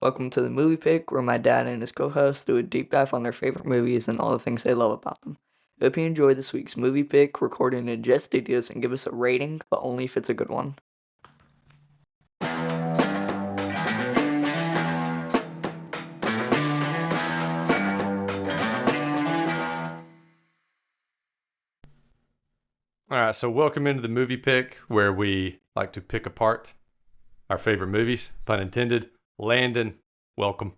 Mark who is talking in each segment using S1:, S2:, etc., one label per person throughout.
S1: Welcome to the Movie Pick, where my dad and his co-host do a deep dive on their favorite movies and all the things they love about them. Hope you enjoy this week's Movie Pick, recorded in Jet Studios, and give us a rating, but only if it's a good one.
S2: All right, so welcome into the Movie Pick, where we like to pick apart our favorite movies, pun intended. Landon, welcome.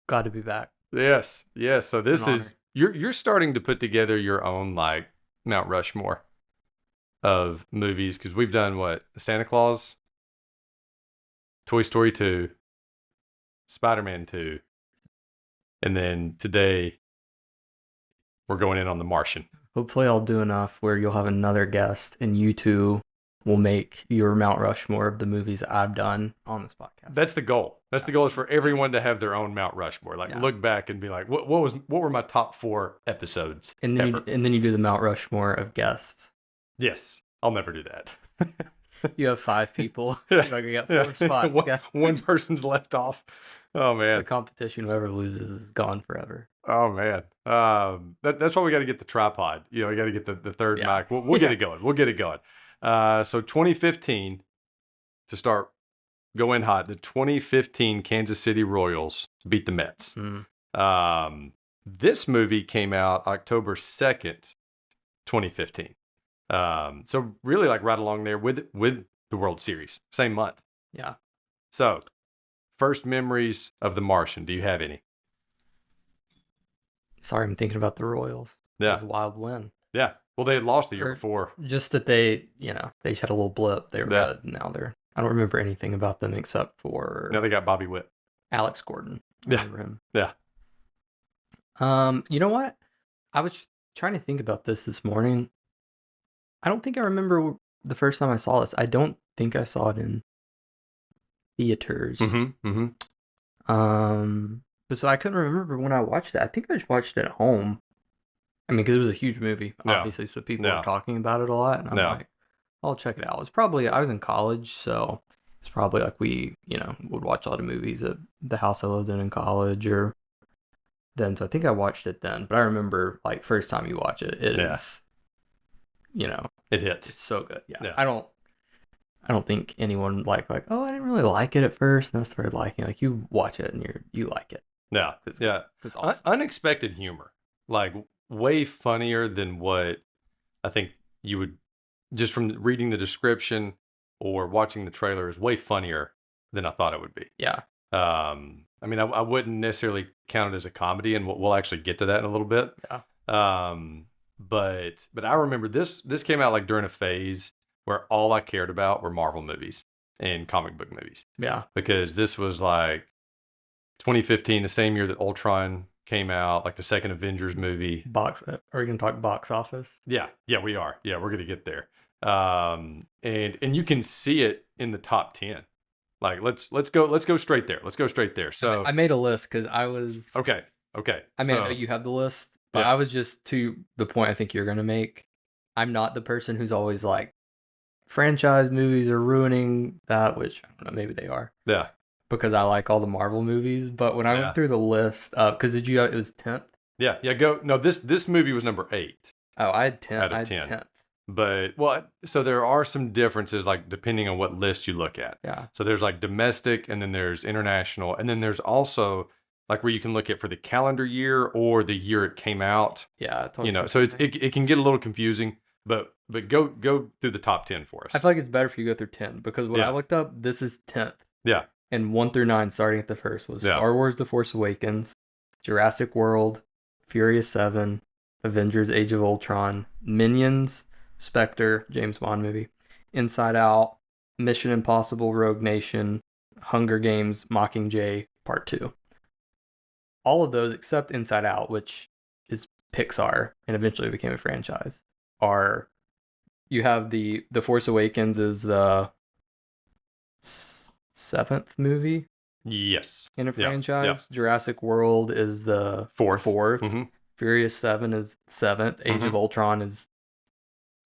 S3: Glad to be back.
S2: Yes. So
S3: It's
S2: this
S3: an
S2: is you're starting to put together your own like Mount Rushmore of movies, because we've done what? Santa Claus, Toy Story 2, Spider-Man 2, and then today we're going in on The Martian.
S3: Hopefully I'll do enough where you'll have another guest and you two will make your Mount Rushmore of the movies I've done on this podcast.
S2: That's the goal. That's the goal, is for everyone to have their own Mount Rushmore. Like, look back and be like, what were my top 4 episodes?
S3: And then
S2: ever?
S3: you do the Mount Rushmore of guests.
S2: Yes, I'll never do that.
S3: You have 5 people. Like you got 4 spots.
S2: One person's left off. Oh
S3: It's
S2: man.
S3: a competition. Whoever loses is gone forever.
S2: Oh man. That's why we got to get the tripod. You got to get the third mic. We'll get it going. We'll get it going. So 2015, to start going hot, the 2015 Kansas City Royals beat the Mets. This movie came out October 2nd, 2015. So really like right along there with the World Series, same month.
S3: Yeah.
S2: So first memories of The Martian. Do you have any?
S3: Sorry, I'm thinking about the Royals.
S2: Yeah.
S3: It was a wild win.
S2: Yeah. Well, they had lost the year before.
S3: Just that they just had a little blip. They were good. Now I don't remember anything about them except for
S2: Now they got Bobby Witt.
S3: Alex Gordon. I remember him.
S2: Yeah.
S3: You know what? I was trying to think about this morning. I don't think I remember the first time I saw this. I don't think I saw it in theaters. But so I couldn't remember when I watched that. I think I just watched it at home. I mean, because it was a huge movie, obviously, so people were talking about it a lot, and I'm like, I'll check it out. I was in college, so it's probably like we, would watch a lot of movies at the house I lived in college, or then. So I think I watched it then, but I remember like first time you watch it, it is,
S2: it hits.
S3: It's so good. Yeah. I don't think anyone oh, I didn't really like it at first, and I started liking it. Like you watch it and you like it.
S2: Yeah.
S3: It's
S2: awesome. Unexpected humor, like way funnier than what I think you would, just from reading the description or watching the trailer, is way funnier than I thought it would be.
S3: Yeah.
S2: I mean, I wouldn't necessarily count it as a comedy, and we'll actually get to that in a little bit.
S3: Yeah.
S2: But I remember this came out like during a phase where all I cared about were Marvel movies and comic book movies.
S3: Yeah.
S2: Because this was like 2015, the same year that Ultron came out, like the second Avengers movie.
S3: Are we gonna talk box office?
S2: Yeah, we are. Yeah, we're gonna get there. And you can see it in the top 10. Like let's go straight there. Let's go straight there. So
S3: I made a list because I was
S2: okay.
S3: I mean, I know you have the list, but I was just to the point I think you're gonna make. I'm not the person who's always like, franchise movies are ruining that, which I don't know, maybe they are.
S2: Yeah.
S3: Because I like all the Marvel movies, but when I went through the list, because it was 10th?
S2: Yeah, go. No, this movie was number 8.
S3: Oh, I had 10.
S2: I had 10th. But, so there are some differences, like, depending on what list you look at.
S3: Yeah.
S2: So there's, like, domestic, and then there's international, and then there's also, like, where you can look at for the calendar year or the year it came out.
S3: Yeah.
S2: So it can get a little confusing, but go through the top 10 for us.
S3: I feel like it's better if you go through 10, because when I looked up, this is 10th.
S2: Yeah.
S3: And 1 through 9, starting at the first, was Star Wars The Force Awakens, Jurassic World, Furious 7, Avengers Age of Ultron, Minions, Spectre, James Bond movie, Inside Out, Mission Impossible Rogue Nation, Hunger Games, Mockingjay, Part 2. All of those, except Inside Out, which is Pixar and eventually became a franchise, you have the Force Awakens is the 7th movie,
S2: yes,
S3: in a franchise. Jurassic World is the 4th. Furious 7 is 7th. Age of Ultron is,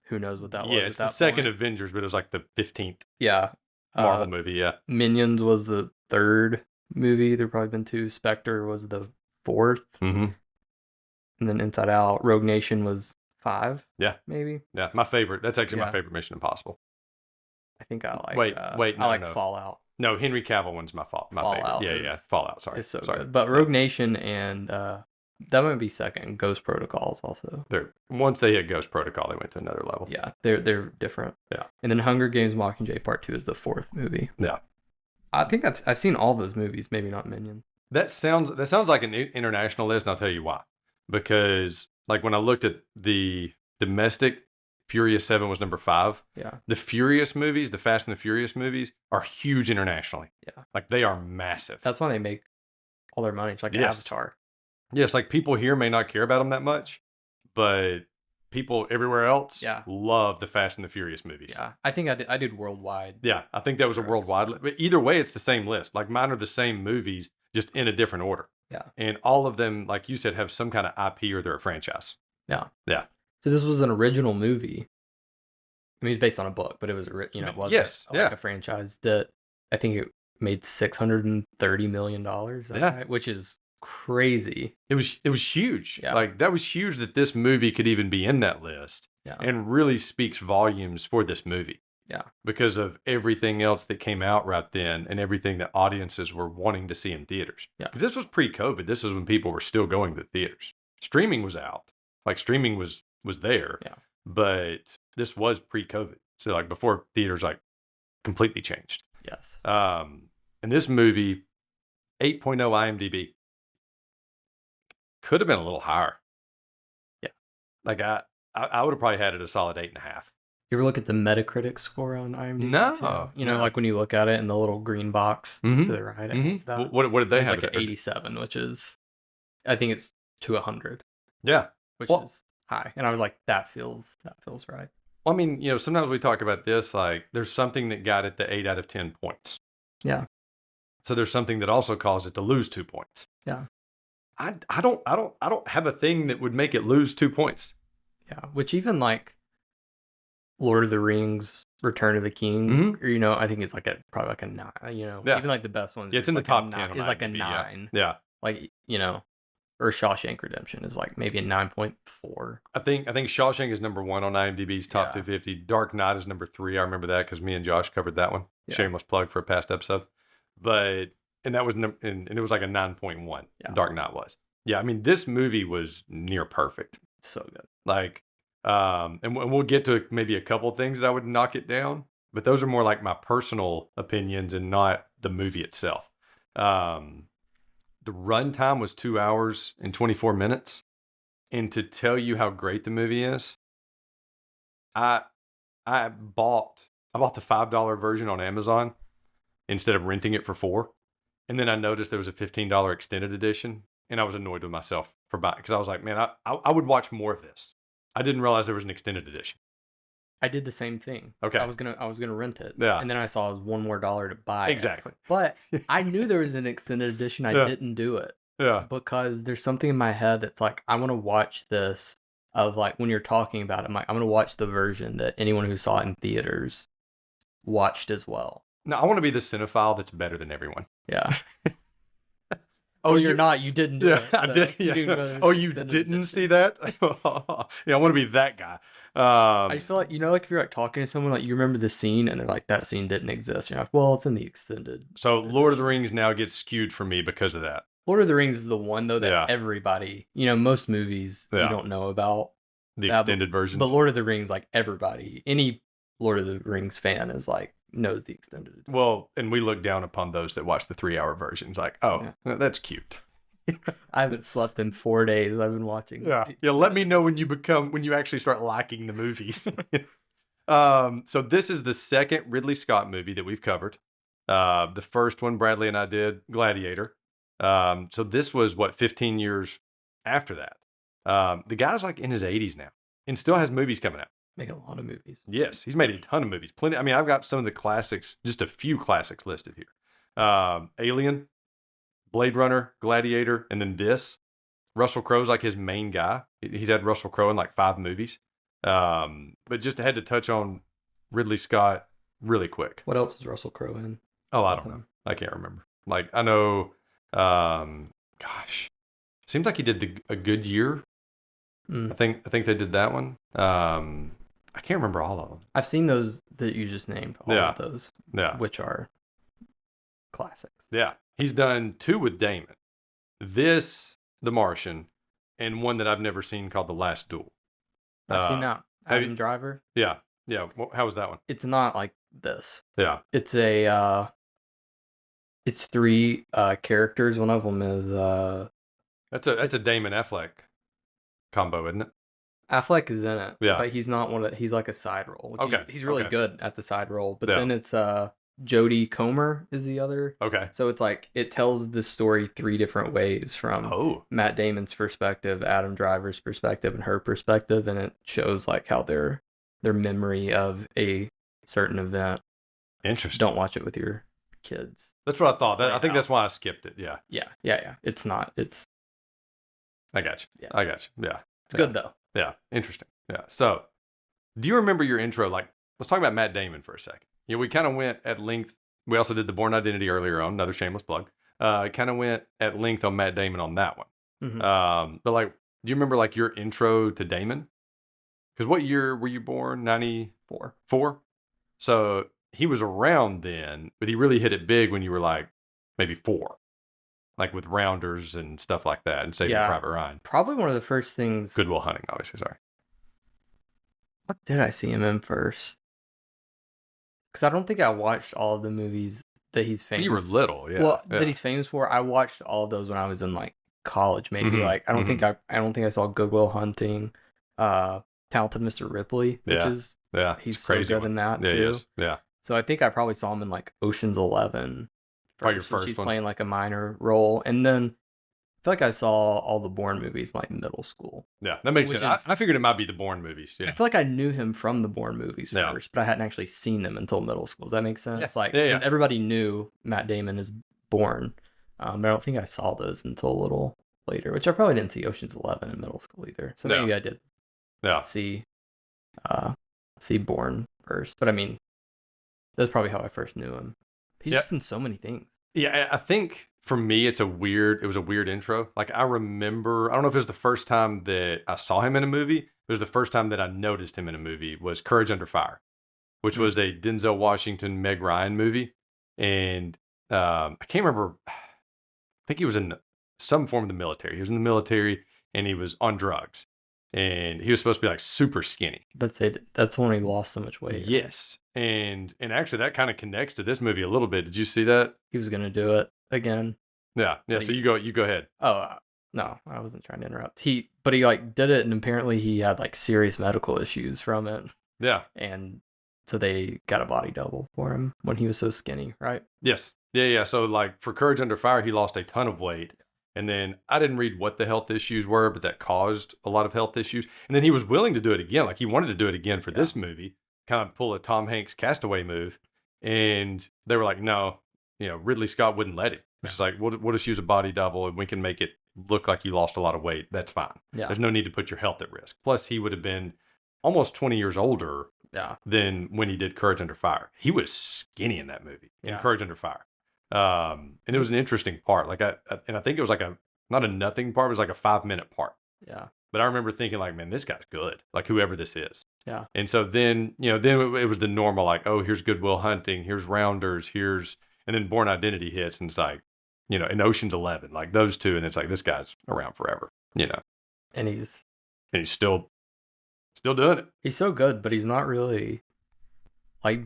S3: who knows what that was.
S2: Yeah, it's the second Avengers, but it was like the 15th
S3: Marvel
S2: movie. Yeah.
S3: Minions was the 3rd movie. There probably been 2. Spectre was the 4th.
S2: Mm-hmm.
S3: And then Inside Out. Rogue Nation was 5.
S2: Yeah.
S3: Maybe.
S2: Yeah, my favorite. That's actually
S3: Yeah.
S2: my favorite Mission Impossible.
S3: I think I like.
S2: Wait.
S3: I like
S2: no.
S3: Fallout.
S2: No, Henry Cavill one's my
S3: Fallout
S2: favorite. Yeah. Fallout. Sorry.
S3: It's so
S2: Sorry.
S3: good. But Rogue Nation and that might be second. Ghost Protocols also.
S2: Once they hit Ghost Protocol, they went to another level.
S3: Yeah, they're different.
S2: Yeah.
S3: And then Hunger Games Mockingjay Part 2 is the 4th movie.
S2: Yeah.
S3: I think I've seen all those movies, maybe not Minions.
S2: That sounds like an international list, and I'll tell you why. Because like when I looked at the domestic, Furious 7 was number 5.
S3: Yeah.
S2: The Furious movies, the Fast and the Furious movies, are huge internationally.
S3: Yeah.
S2: Like they are massive.
S3: That's why they make all their money. It's like
S2: Yes.
S3: Avatar.
S2: Yes, like people here may not care about them that much, but people everywhere else love the Fast and the Furious movies.
S3: Yeah. I think I did worldwide.
S2: Yeah, I think that was a worldwide list. But either way, it's the same list. Like mine are the same movies, just in a different order.
S3: Yeah.
S2: And all of them, like you said, have some kind of IP or they're a franchise.
S3: Yeah.
S2: Yeah.
S3: So this was an original movie. I mean, it's based on a book, but it was, it was like a franchise that I think it made $630 million. Right? Which is crazy.
S2: It was huge.
S3: Yeah.
S2: Like that was huge that this movie could even be in that list.
S3: Yeah.
S2: And really speaks volumes for this movie.
S3: Yeah.
S2: Because of everything else that came out right then and everything that audiences were wanting to see in theaters.
S3: Yeah.
S2: Because this was pre-COVID. This was when people were still going to the theaters. Streaming was out. Like streaming was there.
S3: Yeah.
S2: But this was pre-COVID. So like before theaters like completely changed.
S3: Yes.
S2: And this movie, 8.0 IMDb. Could have been a little higher.
S3: Yeah.
S2: Like I would have probably had it a solid 8.5.
S3: You ever look at the Metacritic score on IMDb?
S2: No.
S3: You know, like when you look at it in the little green box to the right.
S2: Mm-hmm. What did they have?
S3: Like an 87, which is, I think it's to 100.
S2: Yeah.
S3: Which is high. And I was like, that feels right.
S2: Well, I mean, sometimes we talk about this, like there's something that got it to 8 out of 10 points.
S3: Yeah.
S2: So there's something that also caused it to lose 2 points.
S3: Yeah.
S2: I don't have a thing that would make it lose 2 points.
S3: Yeah. Which even like Lord of the Rings, Return of the King, or, I think it's like probably like a 9, even like the best ones.
S2: Yeah, it's in
S3: like
S2: the top 10.
S3: It's like a 9.
S2: Yeah.
S3: Like, or Shawshank Redemption is like maybe a 9.4.
S2: I think Shawshank is number 1 on IMDb's top 250. Dark Knight is number 3. I remember that because me and Josh covered that one. Yeah. Shameless plug for a past episode. And that was and it was like a 9.1. Yeah. Dark Knight was. Yeah, I mean this movie was near perfect.
S3: So good.
S2: Like, and we'll get to maybe a couple of things that I would knock it down, but those are more like my personal opinions and not the movie itself. The runtime was 2 hours and 24 minutes. And to tell you how great the movie is, I bought the $5 version on Amazon instead of renting it for $4. And then I noticed there was a $15 extended edition, and I was annoyed with myself for buying, because I was like, man, I would watch more of this. I didn't realize there was an extended edition.
S3: I did the same thing.
S2: Okay.
S3: I was gonna rent it.
S2: Yeah.
S3: And then I saw it was $1 more to buy
S2: exactly.
S3: It. But I knew there was an extended edition. I didn't do it.
S2: Yeah.
S3: Because there's something in my head that's like, I want to watch this of like when you're talking about it, I'm going to watch the version that anyone who saw it in theaters watched as well.
S2: No, I want to be the cinephile that's better than everyone.
S3: Yeah. Oh, you're not. You didn't do it.
S2: I did. Yeah. You didn't see that? Yeah, I want to be that guy.
S3: I feel like, like if you're like talking to someone, like you remember the scene and they're like, that scene didn't exist. You're like, well, it's in the extended.
S2: So Lord of the Rings now gets skewed for me because of that.
S3: Lord of the Rings is the one, though, that everybody, most movies you don't know about.
S2: The extended versions.
S3: But Lord of the Rings, like everybody, any Lord of the Rings fan is like, knows the extended edition.
S2: Well, and we look down upon those that watch the 3-hour versions like, that's cute.
S3: I haven't slept in 4 days. I've been watching.
S2: Yeah. Let me know when you actually start liking the movies. So this is the second Ridley Scott movie that we've covered. The first one Bradley and I did, Gladiator. So this was 15 years after that. The guy's like in his 80s now and still has movies coming out.
S3: Making a lot of movies.
S2: Yes, he's made a ton of movies. Plenty. I mean, I've got some of the classics, just a few classics listed here. Alien, Blade Runner, Gladiator, and then this. Russell Crowe's like his main guy. He's had Russell Crowe in like 5 movies. But just had to touch on Ridley Scott really quick.
S3: What else is Russell Crowe in?
S2: Oh, I don't know. I can't remember. Like I know, gosh, seems like he did a good year. I think they did that one. I can't remember all of them.
S3: I've seen those that you just named. All of those.
S2: Yeah.
S3: Which are classics.
S2: Yeah. He's done 2 with Damon. This, The Martian, and one that I've never seen called The Last Duel.
S3: I've seen that. Adam Driver.
S2: Yeah. Yeah. How was that one?
S3: It's not like this.
S2: Yeah.
S3: It's it's 3 characters. One of them is
S2: That's a Damon Affleck combo, isn't it?
S3: Affleck is in it.
S2: Yeah.
S3: But he's not he's like a side role.
S2: Okay.
S3: He's really good at the side role. But then it's Jodie Comer is the other.
S2: Okay.
S3: So it's like it tells the story 3 different ways from Matt Damon's perspective, Adam Driver's perspective, and her perspective, and it shows like how their memory of a certain event.
S2: Interesting.
S3: Don't watch it with your kids.
S2: That's what I thought. I think that's why I skipped it. Yeah.
S3: Yeah. It's not. It's.
S2: I got you.
S3: Yeah.
S2: I got you. Yeah.
S3: It's good though.
S2: Yeah. Interesting. Yeah. So, do you remember your intro? Like, let's talk about Matt Damon for a second. Yeah, we kind of went at length. We also did the Bourne Identity earlier on. Another shameless plug. Kind of went at length on Matt Damon on that one.
S3: Mm-hmm.
S2: But like, do you remember like your intro to Damon? Because what year were you born? 94. 4. So he was around then, but he really hit it big when you were like maybe 4, like with Rounders and stuff like that, and Saving Private Ryan.
S3: Probably one of the first things.
S2: Good Will Hunting, obviously. Sorry.
S3: What did I see him in first? Because I don't think I watched all of the movies that he's famous.
S2: You were little, yeah.
S3: Well, that he's famous for. I watched all of those when I was in like college, maybe.
S2: Mm-hmm.
S3: Like I don't think I saw Good Will Hunting, Talented Mr. Ripley, which is he's so
S2: crazy
S3: good in that too.
S2: He is. Yeah.
S3: So I think I probably saw him in like Ocean's 11.
S2: Probably your first
S3: he's
S2: one.
S3: Playing like a minor role, and then I feel like I saw all the Bourne movies in like middle school.
S2: Yeah, that makes sense. I figured it might be the Bourne movies. Yeah.
S3: I feel like I knew him from the Bourne movies first, but I hadn't actually seen them until middle school. Does that make sense?
S2: Yeah.
S3: Like, everybody knew Matt Damon is Bourne, but I don't think I saw those until a little later, which I probably didn't see Ocean's 11 in middle school either. So maybe I did see Bourne first. But I mean, that's probably how I first knew him. He's just in so many things.
S2: Yeah, I think for me, it was a weird intro. Like I remember, I don't know if it was the first time that I saw him in a movie. It was the first time that I noticed him in a movie was Courage Under Fire, which was a Denzel Washington, Meg Ryan movie. And I can't remember. I think he was in some form of the military. He was in the military and he was on drugs. And he was supposed to be like super skinny.
S3: That's it. That's when he lost so much weight.
S2: Yes. And actually that kind of connects to this movie a little bit. Did you see that?
S3: He was going to do it again.
S2: Yeah. So you go ahead.
S3: Oh, no, I wasn't trying to interrupt. But he like did it, and apparently he had like serious medical issues from it.
S2: Yeah.
S3: And so they got a body double for him when he was so skinny, right?
S2: Yes. Yeah. So like for Courage Under Fire, he lost a ton of weight. And then I didn't read what the health issues were, but that caused a lot of health issues. And then he was willing to do it again. Like he wanted to do it again for this movie, kind of pull a Tom Hanks Castaway move. And they were like, no, Ridley Scott wouldn't let him. It's like, we'll just use a body double and we can make it look like you lost a lot of weight. That's fine.
S3: Yeah.
S2: There's no need to put your health at risk. Plus, he would have been almost 20 years older than when he did Courage Under Fire. He was skinny in that movie, in Courage Under Fire. And it was an interesting part. Like I think it was like not a nothing part, it was like a 5-minute part.
S3: Yeah.
S2: But I remember thinking like, man, this guy's good. Like whoever this is.
S3: Yeah.
S2: And so then, then it was the normal, like, oh, here's Good Will Hunting, here's Rounders, and then Bourne Identity hits, and it's like, in Ocean's 11, like those two, and it's like, this guy's around forever,
S3: And he's
S2: still doing it.
S3: He's so good, but he's not really like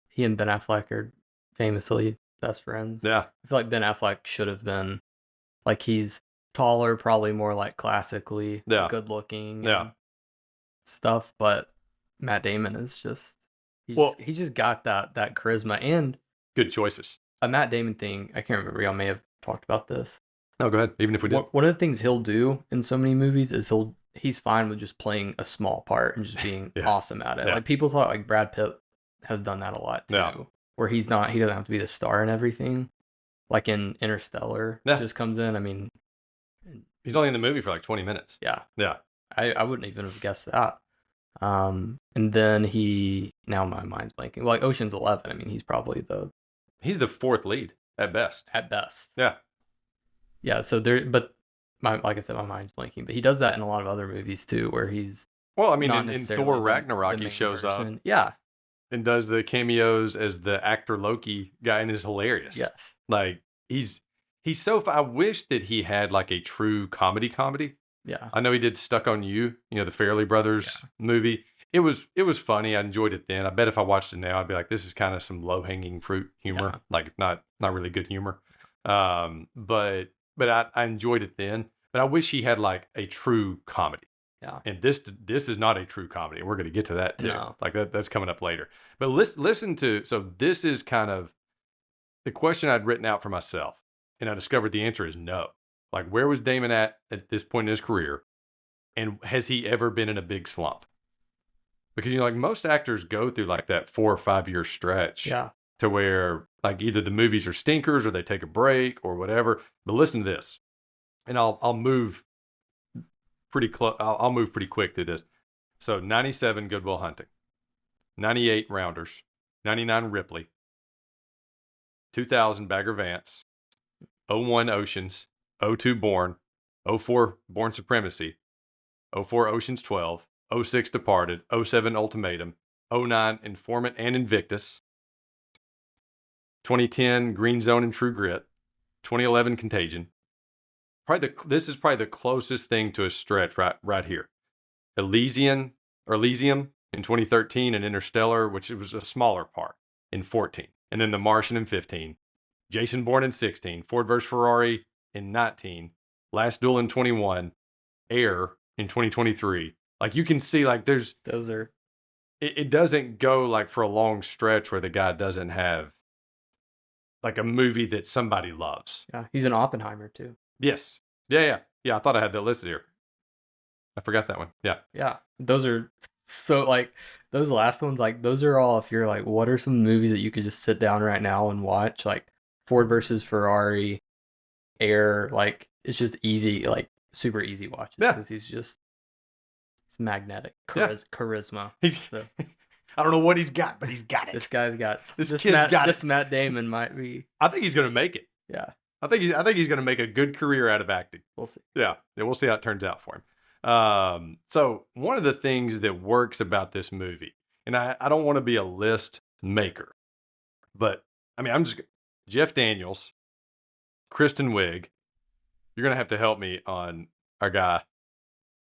S3: he and Ben Affleck are famously best friends.
S2: Yeah.
S3: I feel like Ben Affleck should have been like, he's taller, probably more like classically good looking and stuff, but Matt Damon is just he's just got that charisma and
S2: good choices.
S3: A Matt Damon thing, I can't remember, y'all may have talked about this.
S2: Oh, go ahead. Even if we did.
S3: One of the things he'll do in so many movies is he's fine with just playing a small part and just being awesome at it. Like people thought like Brad Pitt has done that a lot too. Where he doesn't have to be the star and everything. Like in Interstellar, just comes in. I mean,
S2: he's only in the movie for like 20 minutes.
S3: Yeah.
S2: Yeah.
S3: I wouldn't even have guessed that. And then now my mind's blanking. Well, like Ocean's 11, I mean, he's the
S2: 4th lead. At best.
S3: At best.
S2: Yeah.
S3: Yeah. So like I said, my mind's blanking. But he does that in a lot of other movies too, where he's
S2: Well, I mean,
S3: not
S2: in Thor Ragnarok, he
S3: main
S2: shows
S3: person.
S2: up.
S3: Yeah.
S2: And does the cameos as the actor Loki guy, and is hilarious.
S3: Yes.
S2: Like, he's so. I wish that he had like a true comedy.
S3: Yeah.
S2: I know he did Stuck on You, the Farrelly Brothers movie. It was funny. I enjoyed it then. I bet if I watched it now, I'd be like, this is kind of some low hanging fruit humor, like not really good humor. But I enjoyed it then. But I wish he had like a true comedy.
S3: Yeah.
S2: And this is not a true comedy. We're going to get to that too.
S3: No.
S2: Like that's coming up later. But listen to, so this is kind of the question I'd written out for myself. And I discovered the answer is no. Like, where was Damon at this point in his career? And has he ever been in a big slump? Because, like most actors go through like that 4 or 5 year stretch to where like either the movies are stinkers or they take a break or whatever. But listen to this, and I'll move pretty close. I'll move pretty quick through this. So 97, Good Will Hunting. 98, Rounders. 99, Ripley. 2000, Bagger Vance. 01, Oceans. 02, Bourne. 04, Bourne Supremacy. 04, Oceans 12. 06, Departed. 07, Ultimatum. 09, Informant and Invictus. 2010, Green Zone and True Grit. 2011, Contagion. This is probably the closest thing to a stretch right here. Elysium in 2013, and Interstellar, which was a smaller part, in 14. And then The Martian in 15. Jason Bourne in 16. Ford vs. Ferrari in 19. Last Duel in 21. Air in 2023. Like, you can see, like, those are... It doesn't go, like, for a long stretch where the guy doesn't have, like, a movie that somebody loves.
S3: Yeah, he's an Oppenheimer, too.
S2: Yes. Yeah. I thought I had that listed here. I forgot that one. Yeah.
S3: Yeah. Those are so, like, those last ones, like, those are all, if you're like, what are some movies that you could just sit down right now and watch? Like, Ford versus Ferrari, Air, like, it's just easy, like, super easy watches.
S2: Yeah.
S3: Because it's magnetic. Charisma.
S2: I don't know what he's got, but he's got it.
S3: This guy's got
S2: this
S3: Matt Damon might be.
S2: I think he's going to make it.
S3: Yeah.
S2: I think he's going to make a good career out of acting.
S3: We'll see.
S2: Yeah, we'll see how it turns out for him. So one of the things that works about this movie, and I don't want to be a list maker, but I mean, Jeff Daniels, Kristen Wiig. You're going to have to help me on our guy,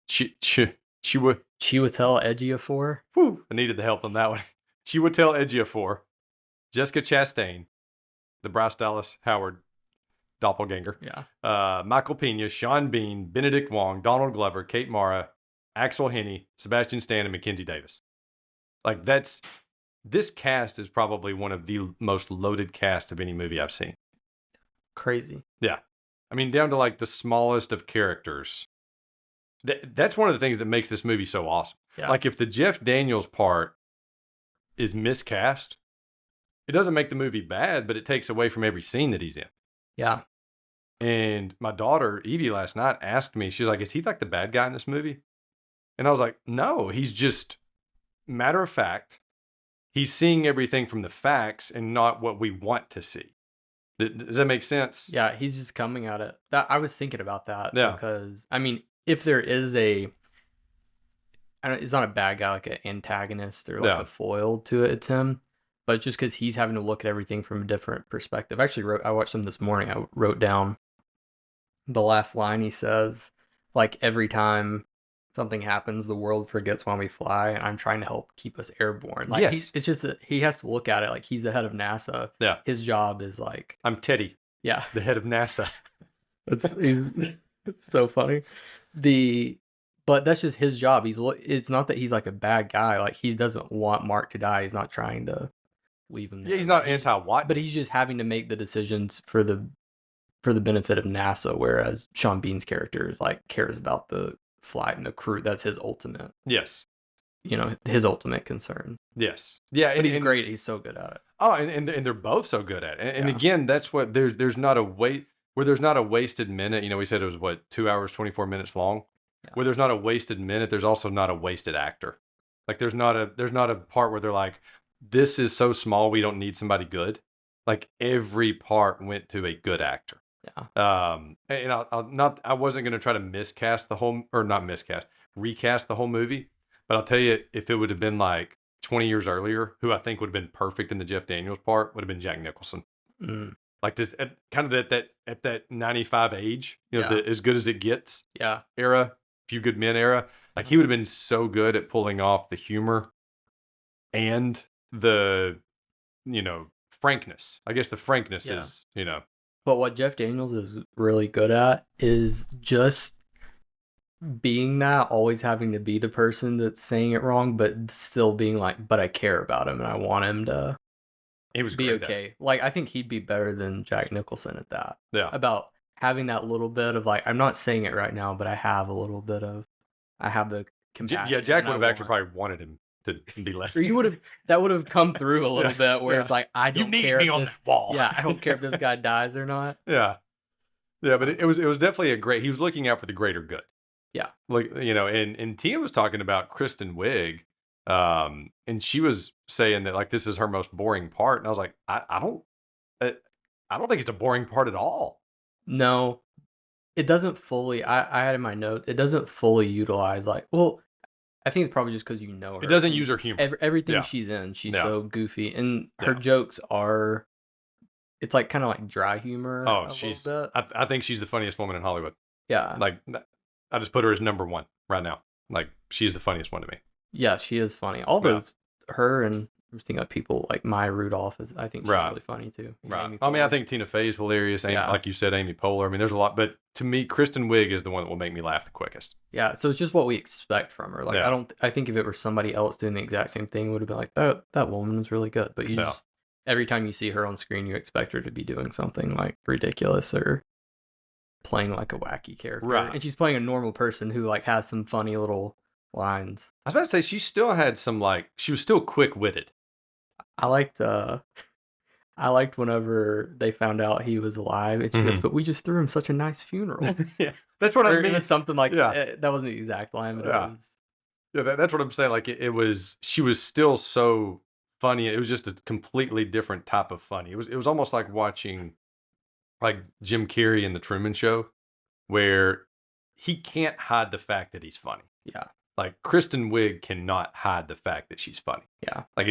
S3: Chiwetel Ejiofor.
S2: Whew, I needed the help on that one. Chiwetel Ejiofor, Jessica Chastain, the Bryce Dallas Howard doppelganger.
S3: Yeah.
S2: Michael Pena, Sean Bean, Benedict Wong, Donald Glover, Kate Mara, Axel Henny, Sebastian Stan, and Mackenzie Davis. Like, this cast is probably one of the most loaded casts of any movie I've seen.
S3: Crazy.
S2: Yeah. I mean, down to like the smallest of characters. That's one of the things that makes this movie so awesome.
S3: Yeah.
S2: Like, if the Jeff Daniels part is miscast, it doesn't make the movie bad, but it takes away from every scene that he's in.
S3: Yeah.
S2: And my daughter, Evie, last night asked me, she's like, is he like the bad guy in this movie? And I was like, no, he's just matter of fact. He's seeing everything from the facts and not what we want to see. Does that make sense?
S3: Yeah, he's just coming at it. I was thinking about that because, I mean, if there is it's not a bad guy, like an antagonist or like a foil to it, it's him. But just because he's having to look at everything from a different perspective. I watched him this morning. I wrote down the last line he says, like, every time something happens, the world forgets why we fly, and I'm trying to help keep us airborne. Like,
S2: yes.
S3: It's just that he has to look at it like he's the head of NASA.
S2: Yeah.
S3: His job is like...
S2: I'm Teddy.
S3: Yeah.
S2: The head of NASA.
S3: He's so funny. But that's just his job. It's not that he's like a bad guy. Like, he doesn't want Mark to die. He's not trying to leave him there.
S2: Yeah, he's not anti-what.
S3: But he's just having to make the decisions for the benefit of NASA, whereas Sean Bean's character is like cares about the flight and the crew. That's his ultimate.
S2: Yes.
S3: His ultimate concern.
S2: Yes. Yeah.
S3: But he's great. He's so good at it.
S2: Oh, and they're both so good at it. And again, that's what there's not a there's not a wasted minute. We said it was 2 hours, 24 minutes long. Yeah. Where there's not a wasted minute, there's also not a wasted actor. Like, there's not a part where they're like, this is so small we don't need somebody good. Like every part went to a good actor.
S3: Yeah.
S2: And I wasn't going to try to recast the whole movie, but I'll tell you, if it would have been like 20 years earlier, who I think would have been perfect in the Jeff Daniels part would have been Jack Nicholson. Like this, kind of at that 95 age, as good as it gets.
S3: Yeah.
S2: Era, Few Good Men era. Like he would have been so good at pulling off the humor and the, frankness. I guess the frankness is,
S3: But what Jeff Daniels is really good at is just being that, always having to be the person that's saying it wrong, but still being like, but I care about him and I want him to be okay. Like, I think he'd be better than Jack Nicholson at that.
S2: Yeah.
S3: About having that little bit of like, I'm not saying it right now, but I have the compassion.
S2: Yeah, Jack would have actually probably wanted him to be left.
S3: That would have come through a little bit where it's like, I don't care.
S2: You need me on this wall.
S3: Yeah, I don't care if this guy dies or not.
S2: Yeah. Yeah, but it was definitely he was looking out for the greater good.
S3: Yeah.
S2: Like, and Tia was talking about Kristen Wiig, and she was saying that like this is her most boring part, and I was like, I don't think it's a boring part at all.
S3: No. It doesn't fully I had in my notes, it doesn't fully utilize I think it's probably just because her.
S2: It doesn't use her humor.
S3: Everything she's in, she's so goofy, and her jokes are. It's like kind of like dry humor.
S2: Oh, I think she's the funniest woman in Hollywood.
S3: Yeah,
S2: like I just put her as number one right now. Like she's the funniest one to me.
S3: Yeah, she is funny. All those, her and I'm just thinking of people like Maya Rudolph I think she's really funny too.
S2: Right. I mean, I think Tina Fey is hilarious. Like you said, Amy Poehler. I mean, there's a lot, but to me, Kristen Wiig is the one that will make me laugh the quickest.
S3: Yeah. So it's just what we expect from her. Like, I think if it were somebody else doing the exact same thing, it would have been like, that woman was really good. But just, every time you see her on screen, you expect her to be doing something like ridiculous or playing like a wacky character.
S2: Right.
S3: And she's playing a normal person who like has some funny little lines.
S2: I was about to say, she still had some she was still quick-witted.
S3: I liked whenever they found out he was alive, and she goes, "But we just threw him such a nice funeral."
S2: Yeah, that's what I mean.
S3: It was something like that wasn't the exact line, but it was.
S2: Yeah, that's what I'm saying. Like it was, she was still so funny. It was just a completely different type of funny. It was almost like watching, like Jim Carrey in the Truman Show, where he can't hide the fact that he's funny.
S3: Yeah,
S2: like Kristen Wiig cannot hide the fact that she's funny.
S3: Yeah,
S2: like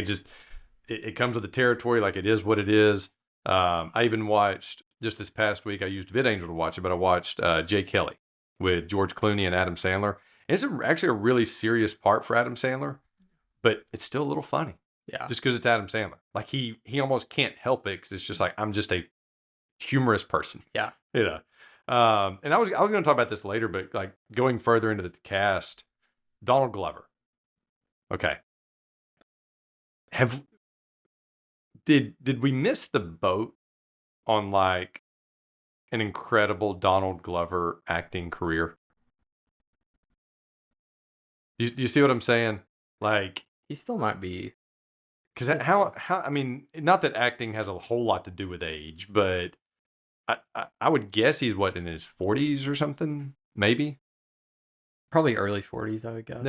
S2: it comes with the territory. Like it is what it is. I even watched just this past week. I used VidAngel to watch it, but I watched Jay Kelly with George Clooney and Adam Sandler. And it's actually a really serious part for Adam Sandler, but it's still a little funny.
S3: Yeah,
S2: just because it's Adam Sandler. Like he almost can't help it because it's just like I'm just a humorous person.
S3: Yeah,
S2: and I was going to talk about this later, but like going further into the cast, Donald Glover. Okay, Did we miss the boat on like an incredible Donald Glover acting career? Do you see what I'm saying? Like
S3: he still might be.
S2: Because how I mean, not that acting has a whole lot to do with age, but I would guess he's in his 40s or something, maybe.
S3: Probably early 40s, I would guess.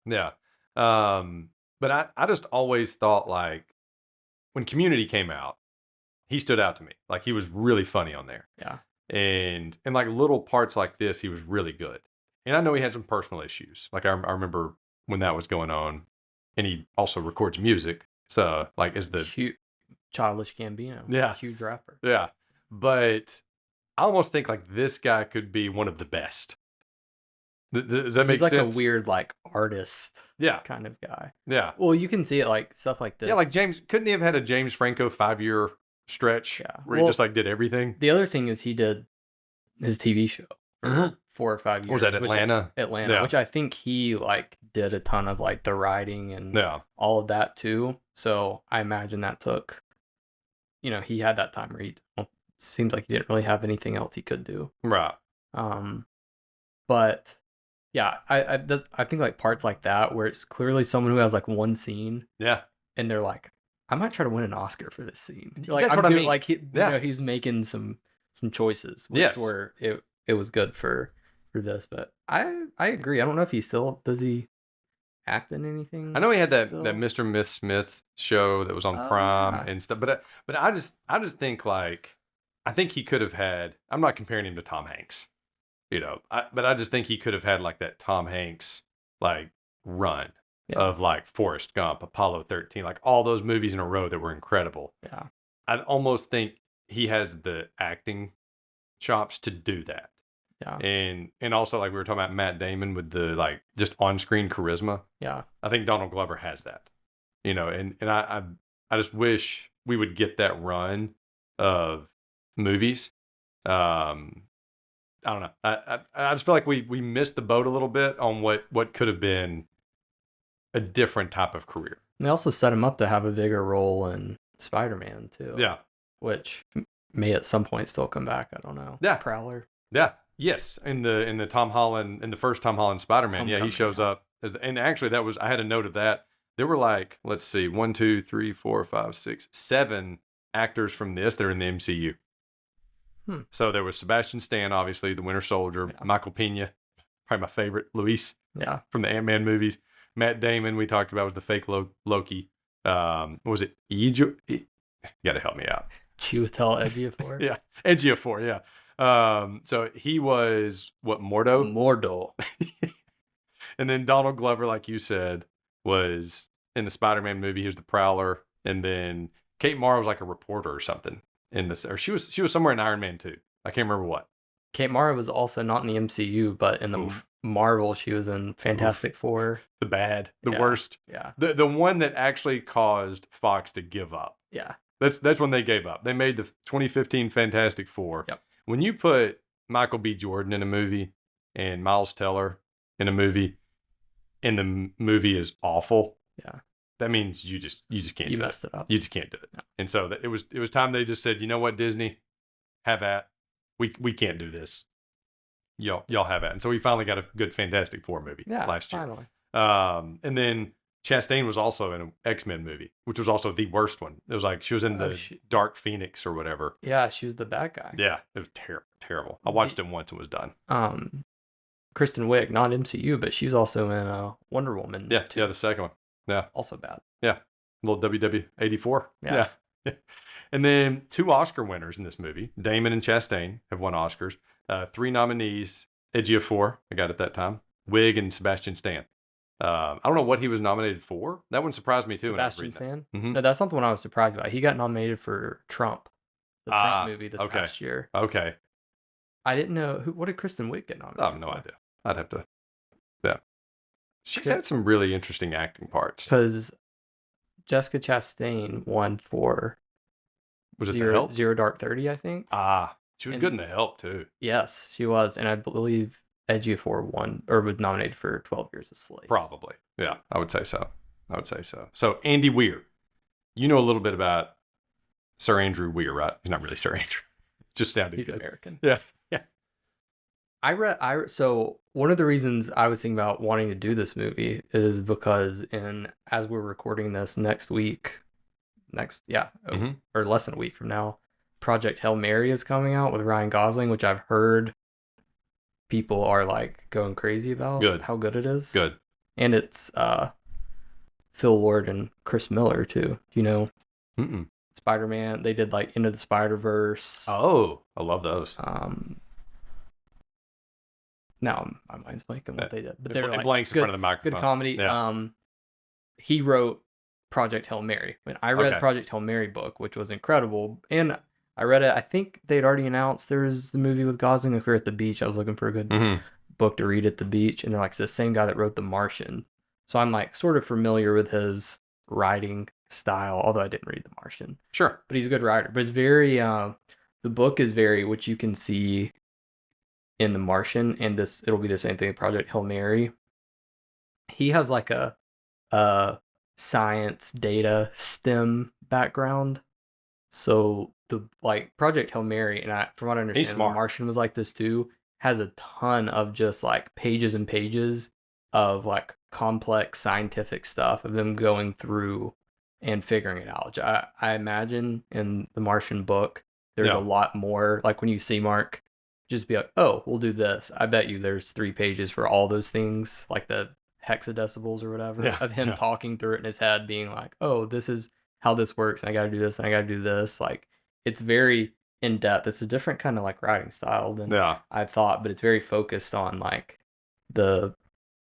S2: Yeah. But I just always thought like, when Community came out, he stood out to me. Like he was really funny on there.
S3: Yeah.
S2: And like little parts like this, he was really good. And I know he had some personal issues. Like I remember when that was going on, and he also records music. So like as the
S3: Childish Gambino.
S2: Yeah.
S3: Huge rapper.
S2: Yeah. But I almost think like this guy could be one of the best. Does that make sense?
S3: He's like a weird like artist kind of guy.
S2: Yeah.
S3: Well, you can see it like stuff like this.
S2: Yeah, like couldn't he have had a James Franco 5-year stretch where he just like did everything?
S3: The other thing is he did his TV show for 4 or 5 years.
S2: Was that Atlanta?
S3: Atlanta, which I think he like did a ton of like the writing and all of that too. So I imagine that took, he had that time where it seems like he didn't really have anything else he could do.
S2: Right.
S3: But yeah, I think like parts like that where it's clearly someone who has like one scene.
S2: Yeah.
S3: And they're like, I might try to win an Oscar for this scene.
S2: Like, that's what I mean.
S3: Like he's making some choices, which were it was good for this. But I agree. I don't know if he still does he act in anything.
S2: I know he had that Mr. and Miss Smith show that was on Prime and stuff, but I just think like I think he could have had. I'm not comparing him to Tom Hanks, but I just think he could have had like that Tom Hanks like run of like Forrest Gump, Apollo 13, like all those movies in a row that were incredible.
S3: Yeah,
S2: I almost think he has the acting chops to do that.
S3: Yeah.
S2: And also like we were talking about Matt Damon with the like just on-screen charisma.
S3: Yeah.
S2: I think Donald Glover has that. And I just wish we would get that run of movies. I don't know. I just feel like we missed the boat a little bit on what could have been a different type of career.
S3: They also set him up to have a bigger role in Spider-Man too.
S2: Yeah.
S3: Which may at some point still come back. I don't know.
S2: Yeah.
S3: Prowler.
S2: Yeah. Yes. In the Tom Holland, in the first Tom Holland Spider-Man. Yeah, he shows up and actually I had a note of that. There were like, let's see, 1, 2, 3, 4, 5, 6, 7 actors from this that are in the MCU. So there was Sebastian Stan, obviously, the Winter Soldier, Michael Pena, probably my favorite, Luis, from the Ant-Man movies. Matt Damon, we talked about, was the fake Loki. What was it? You got to help me out.
S3: Chiwetel Ejiofor.
S2: Yeah, Ejiofor, yeah. So he was, what,
S3: Mordo.
S2: And then Donald Glover, like you said, was in the Spider-Man movie. He was the Prowler. And then Kate Mara was like a reporter or something in this. Or she was somewhere in Iron Man 2. I can't remember what.
S3: Kate Mara was also not in the MCU, but in the Marvel, she was in Fantastic Four.
S2: The worst.
S3: Yeah.
S2: The one that actually caused Fox to give up.
S3: Yeah.
S2: That's when they gave up. They made the 2015 Fantastic Four.
S3: Yep.
S2: When you put Michael B. Jordan in a movie and Miles Teller in a movie, and the movie is awful, that means you just can't.
S3: You messed it up.
S2: You just can't do it. No. And so it was time they just said, you know what, Disney, have at. We can't do this. Y'all have at. And so we finally got a good Fantastic Four movie last year.
S3: Finally.
S2: And then Chastain was also in an X-Men movie, which was also the worst one. It was like she was in the Dark Phoenix or whatever.
S3: Yeah, she was the bad guy.
S2: Yeah, it was terrible. I watched it once and was done.
S3: Kristen Wiig, not MCU, but she was also in Wonder Woman.
S2: Yeah, the second one. Yeah.
S3: Also bad.
S2: Yeah. Little WW84.
S3: Yeah.
S2: And then 2 Oscar winners in this movie. Damon and Chastain have won Oscars. 3 nominees. Ejiofor, I got it that time. Wiig and Sebastian Stan. I don't know what he was nominated for. That one surprised me too.
S3: Sebastian Stan? Mm-hmm. No, that's not the one I was surprised about. He got nominated for Trump. The Trump movie this past year.
S2: Okay.
S3: I didn't know. What did Kristen Wiig get nominated
S2: I have no idea. I'd have to. Yeah. She's had some really interesting acting parts.
S3: Because Jessica Chastain won for Zero Dark 30, I think.
S2: She was good in The Help too.
S3: Yes, she was. And I believe Ejiofor won or was nominated for 12 Years a Slave.
S2: Probably. Yeah, I would say so. So Andy Weir. You know a little bit about Sir Andrew Weir, right? He's not really Sir Andrew. Just sounded
S3: He's
S2: good.
S3: American.
S2: Yeah.
S3: So one of the reasons I was thinking about wanting to do this movie is because as we're recording this or less than a week from now, Project Hail Mary is coming out with Ryan Gosling, which I've heard people are like going crazy about how good it is.
S2: Good.
S3: And it's Phil Lord and Chris Miller too. Do you know? Spider-Man. They did like Into the Spider-Verse.
S2: Oh, I love those.
S3: Now my mind's blanking what they did, but they're like
S2: blanks in front of the microphone.
S3: Good comedy.
S2: Yeah.
S3: He wrote Project Hail Mary. When I read Project Hail Mary book, which was incredible, and I read it. I think they'd already announced there was the movie with Gosling. Like we were at the beach. I was looking for a good book to read at the beach, and they're like, it's the same guy that wrote The Martian. So I'm like sort of familiar with his writing style, although I didn't read The Martian.
S2: Sure,
S3: but he's a good writer. But it's very the book is very, which you can see in The Martian, and it'll be the same thing in Project Hail Mary. He has like a science data STEM background, so the like Project Hail Mary, and from what I understand, The Martian was like this too. Has a ton of just like pages and pages of like complex scientific stuff of them going through and figuring it out. Which I imagine in the Martian book, there's a lot more. Like when you see Mark, just be like, oh, we'll do this. I bet you there's 3 pages for all those things, like the hexadecibels or whatever of him talking through it in his head, being like, oh, this is how this works, and I got to do this, and I got to do this. Like, it's very in depth. It's a different kind of like writing style than I thought, but it's very focused on like the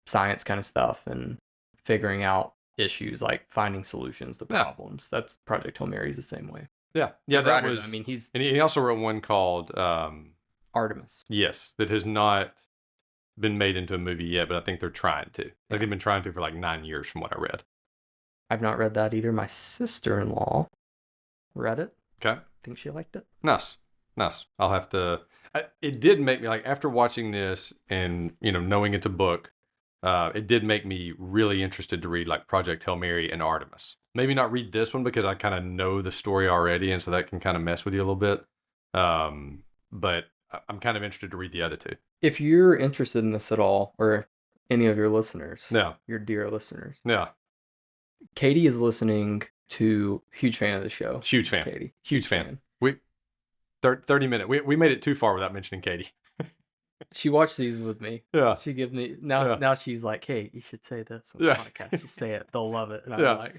S3: science kind of stuff and figuring out issues, like finding solutions to problems. That's Project Hail Mary is the same way.
S2: Yeah, that was. I mean, and he also wrote one called
S3: Artemis.
S2: Yes, that has not been made into a movie yet, but I think they're trying to. Like they've been trying to for like 9 years, from what I read.
S3: I've not read that either. My sister-in-law read it.
S2: Okay,
S3: I think she liked it.
S2: Nice. I'll have to. It did make me like after watching this and knowing it's a book. It did make me really interested to read like Project Hail Mary and Artemis. Maybe not read this one because I kind of know the story already, and so that can kind of mess with you a little bit. But I'm kind of interested to read the other two.
S3: If you're interested in this at all, or any of your listeners, your dear listeners, Katie is listening to. Huge fan of the show.
S2: Huge fan.
S3: Katie.
S2: Huge fan. 30 minutes. We made it too far without mentioning Katie.
S3: She watched these with me.
S2: Yeah.
S3: She give me now she's like, hey, you should say this on the podcast. Just say it. They'll love it. And I'm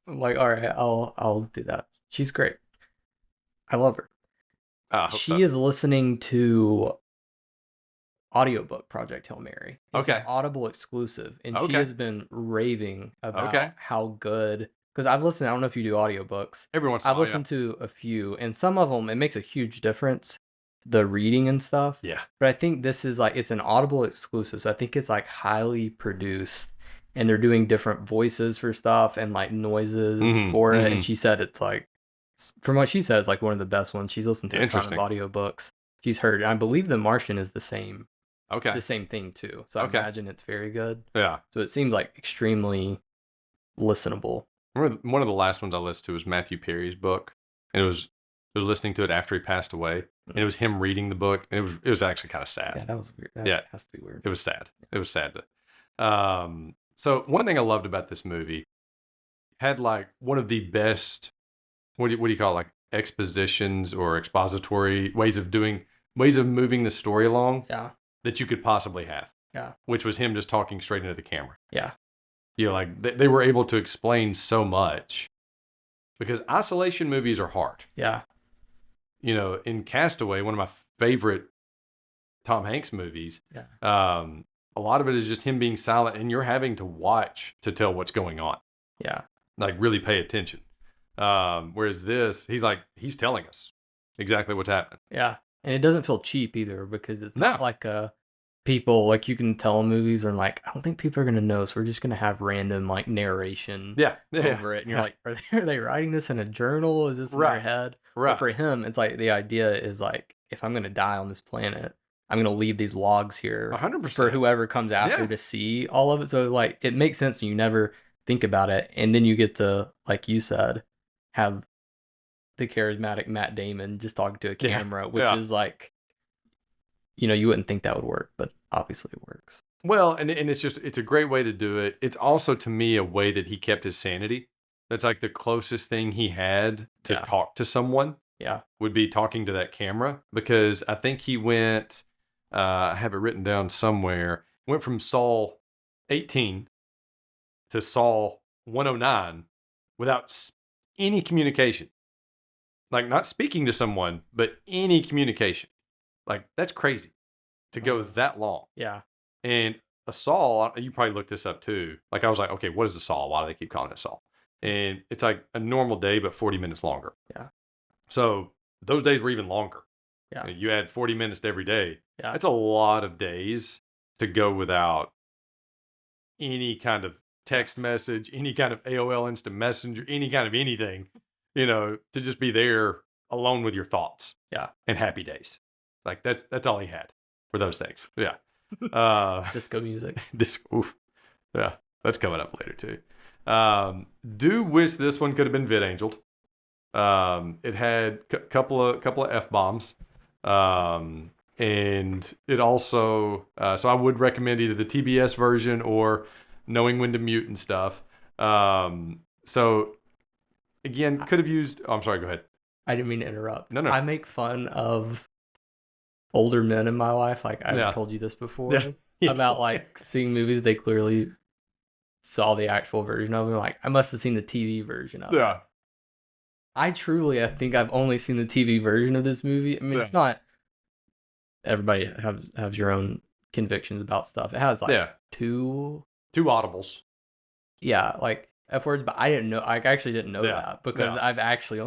S3: like, all right, I'll do that. She's great. I love her. She is listening to audiobook Project Hail Mary. It's an Audible exclusive, and she has been raving about how good. Because I've listened. I don't know if you do audiobooks.
S2: Every once in a while,
S3: I've listened to a few, and some of them it makes a huge difference. The reading and stuff.
S2: Yeah.
S3: But I think this is like, it's an Audible exclusive. So I think it's like highly produced, and they're doing different voices for stuff and like noises for it. And she said it's like, from what she said, it's like one of the best ones. She's listened to a ton of audiobooks she's heard. I believe The Martian is the same. The same thing too. So I imagine it's very good.
S2: Yeah.
S3: So it seems like extremely listenable.
S2: One of the last ones I listened to was Matthew Perry's book. And I was listening to it after he passed away. And it was him reading the book. And it was actually kind of sad.
S3: Yeah, that was weird. That has to be weird.
S2: It was sad. It was sad. So one thing I loved about this movie had like one of the best, what do you call it? Like expositions or expository ways of moving the story along.
S3: Yeah.
S2: That you could possibly have.
S3: Yeah.
S2: Which was him just talking straight into the camera.
S3: Yeah.
S2: Like they were able to explain so much because isolation movies are hard.
S3: Yeah.
S2: In Castaway, one of my favorite Tom Hanks movies, a lot of it is just him being silent and you're having to watch to tell what's going on.
S3: Yeah.
S2: Like really pay attention. Whereas this, he's telling us exactly what's happening.
S3: Yeah. And it doesn't feel cheap either because it's not like people, like you can tell movies are like, I don't think people are going to know. So we're just going to have random like narration over it. And you're like, are they writing this in a journal? Is this in their head?
S2: Right.
S3: But for him, it's like the idea is like, if I'm going to die on this planet, I'm going to leave these logs here
S2: 100%.
S3: For whoever comes after to see all of it. So like, it makes sense and you never think about it. And then you get to, like you said, have the charismatic Matt Damon just talking to a camera, which is like, you wouldn't think that would work, but obviously it works.
S2: Well, and it's a great way to do it. It's also, to me, a way that he kept his sanity. That's like the closest thing he had to talk to someone.
S3: Yeah.
S2: Would be talking to that camera, because I think he went, I have it written down somewhere, went from Saul 18 to Saul 109 without any communication. Like not speaking to someone, but any communication. Like that's crazy to go that long.
S3: Yeah.
S2: And a Saul, you probably looked this up too. Like I was like, okay, what is a Saul? Why do they keep calling it Saul? And it's like a normal day, but 40 minutes longer.
S3: Yeah.
S2: So those days were even longer.
S3: Yeah.
S2: You add 40 minutes to every day.
S3: Yeah.
S2: That's a lot of days to go without any kind of text message, any kind of AOL Instant Messenger, any kind of anything, to just be there alone with your thoughts.
S3: Yeah.
S2: And happy days. Like that's all he had for those things. Yeah.
S3: Disco music.
S2: Oof. Yeah. That's coming up later too. Do wish this one could have been vid-angeled. It had a couple of F-bombs. And it also, so I would recommend either the TBS version or knowing when to mute and stuff. So again, could have used, I'm sorry, go ahead.
S3: I didn't mean to interrupt.
S2: No.
S3: I make fun of older men in my life. Like I've told you this before.
S2: Yes.
S3: about like seeing movies they clearly saw the actual version of them. Like, I must have seen the TV version of it.
S2: Yeah.
S3: I think I've only seen the TV version of this movie. I mean, it's not. Everybody has your own convictions about stuff. It has like two
S2: audibles.
S3: Yeah, like F words, but I didn't know. I actually didn't know that because I've actually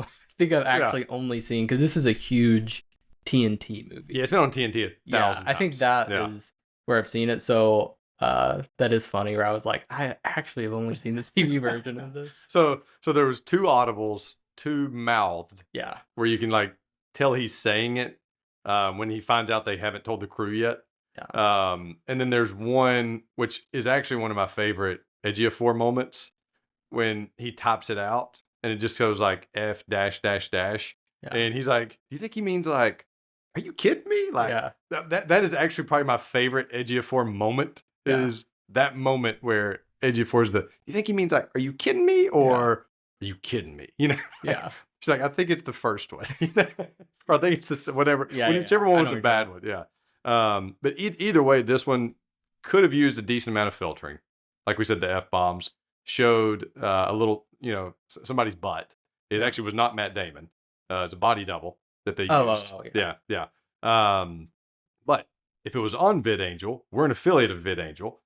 S3: only seen, because this is a huge TNT movie.
S2: Yeah, it's been on TNT 1,000 times.
S3: I think that is where I've seen it. So that is funny. Where I was like, I actually have only seen the TV version of this.
S2: So there was two audibles, two mouthed.
S3: Yeah,
S2: where you can like tell he's saying it when he finds out they haven't told the crew yet.
S3: Yeah.
S2: And then there's one which is actually one of my favorite Ejiofor moments when he types it out and it just goes like F dash dash dash. Yeah. And he's like, do you think he means like, are you kidding me? Like that is actually probably my favorite Ejiofor moment is that moment where Ejiofor's you think he means like, are you kidding me? Or are you kidding me? You know?
S3: Yeah.
S2: She's like, I think it's the first one. Or I think it's just whatever. Whichever one was the bad one. Yeah. But either way, this one could have used a decent amount of filtering. Like we said, the F-bombs showed a little, somebody's butt. It actually was not Matt Damon. It's a body double that they used. Yeah. But if it was on VidAngel, we're an affiliate of VidAngel.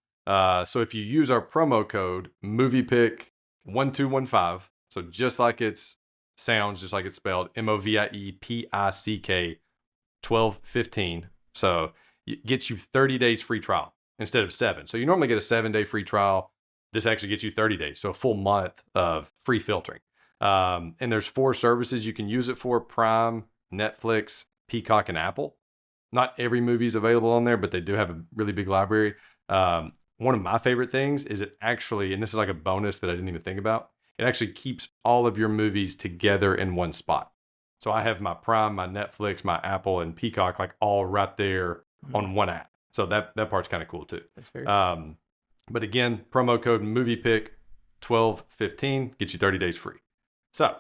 S2: So if you use our promo code MoviePick1215, so just like it's sounds, just like it's spelled, MoviePick 1215. So it gets you 30 days free trial instead of 7. So you normally get a 7-day free trial. This actually gets you 30 days. So a full month of free filtering. And there's 4 services you can use it for: Prime, Netflix, Peacock, and Apple. Not every movie is available on there, but they do have a really big library. One of my favorite things is it actually, and this is like a bonus that I didn't even think about, it actually keeps all of your movies together in one spot. So I have my Prime, my Netflix, my Apple, and Peacock like all right there on one app. So that part's kind of cool too.
S3: That's very
S2: but again, promo code MoviePick1215 gets you 30 days free. So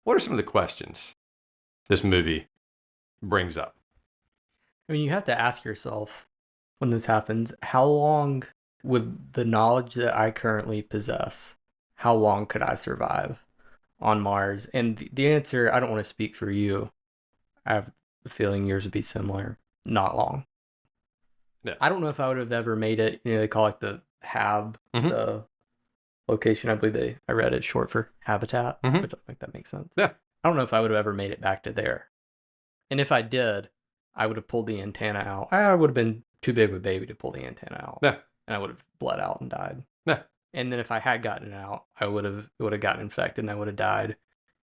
S2: what are some of the questions this movie brings up?
S3: I mean, you have to ask yourself when this happens, how long, with the knowledge that I currently possess, how long could I survive on Mars? And the answer, I don't want to speak for you. I have a feeling yours would be similar. Not long.
S2: Yeah.
S3: I don't know if I would have ever made it. They call it the HAB, the location. I believe I read it short for habitat, which I think that makes sense.
S2: Yeah.
S3: I don't know if I would have ever made it back to there. And if I did, I would have pulled the antenna out. I would have been too big of a baby to pull the antenna out.
S2: Yeah.
S3: And I would have bled out and died.
S2: Yeah.
S3: And then if I had gotten it out, it would have gotten infected and I would have died.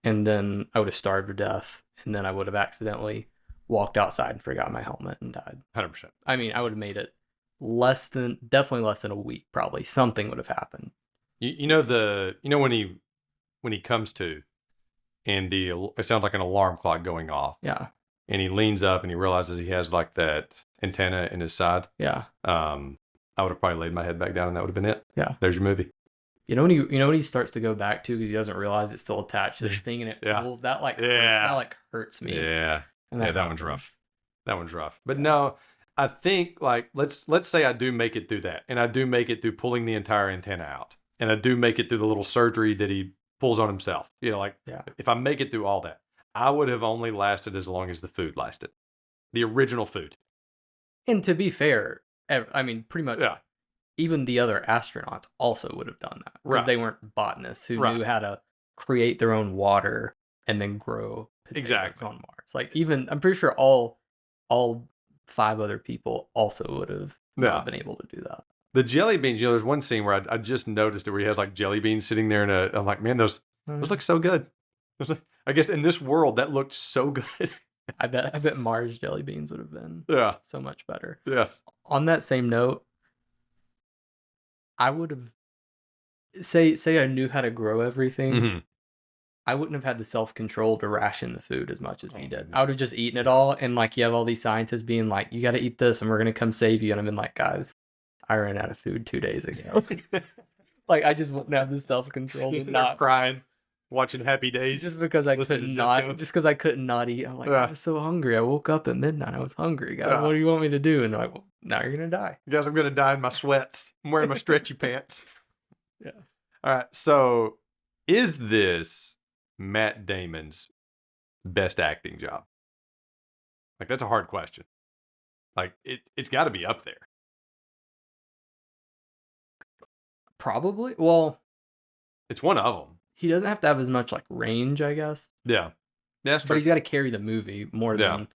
S3: And then I would have starved to death. And then I would have accidentally walked outside and forgot my helmet and died.
S2: 100%.
S3: I mean, I would have made it definitely less than a week, probably. Something would have happened.
S2: When he comes to, and it sounds like an alarm clock going off.
S3: Yeah.
S2: And he leans up and he realizes he has like that antenna in his side.
S3: Yeah.
S2: I would have probably laid my head back down and that would have been it.
S3: Yeah.
S2: There's your movie.
S3: When he starts to go back to, because he doesn't realize it's still attached to the thing and it pulls, that hurts me.
S2: Yeah. That one's rough. That one's rough. But no, I think like let's say I do make it through that, and I do make it through pulling the entire antenna out, and I do make it through the little surgery that he pulls on himself. If I make it through all that, I would have only lasted as long as the food lasted. The original food.
S3: And to be fair, I mean, pretty much even the other astronauts also would have done that. Because they weren't botanists who knew how to create their own water and then grow potatoes on Mars. Like, even, I'm pretty sure all 5 other people also would have not been able to do that.
S2: The jelly beans, there's one scene where I just noticed it where he has like jelly beans sitting there, and I'm like, man, those look so good. I guess in this world that looked so good.
S3: I bet Mars jelly beans would have been so much better.
S2: Yes.
S3: On that same note, I would have say I knew how to grow everything. I wouldn't have had the self-control to ration the food as much as he did. I would have just eaten it all, and like you have all these scientists being like, you got to eat this and we're going to come save you, and I've been like, guys, I ran out of food 2 days ago. Like, I just wouldn't have the self-control to not
S2: crying, watching Happy Days.
S3: Just because I couldn't not eat. I'm like, I was so hungry. I woke up at midnight. I was hungry, guys. What do you want me to do? And they're like, well, Now you're gonna die.
S2: Guys, I'm gonna die in my sweats. I'm wearing my stretchy pants.
S3: Yes.
S2: All right. So, is this Matt Damon's best acting job? Like, that's a hard question. Like, it's got to be up there.
S3: Probably. Well,
S2: it's one of them.
S3: He doesn't have to have as much like range, I guess.
S2: Yeah, that's true.
S3: But he's got to carry the movie more than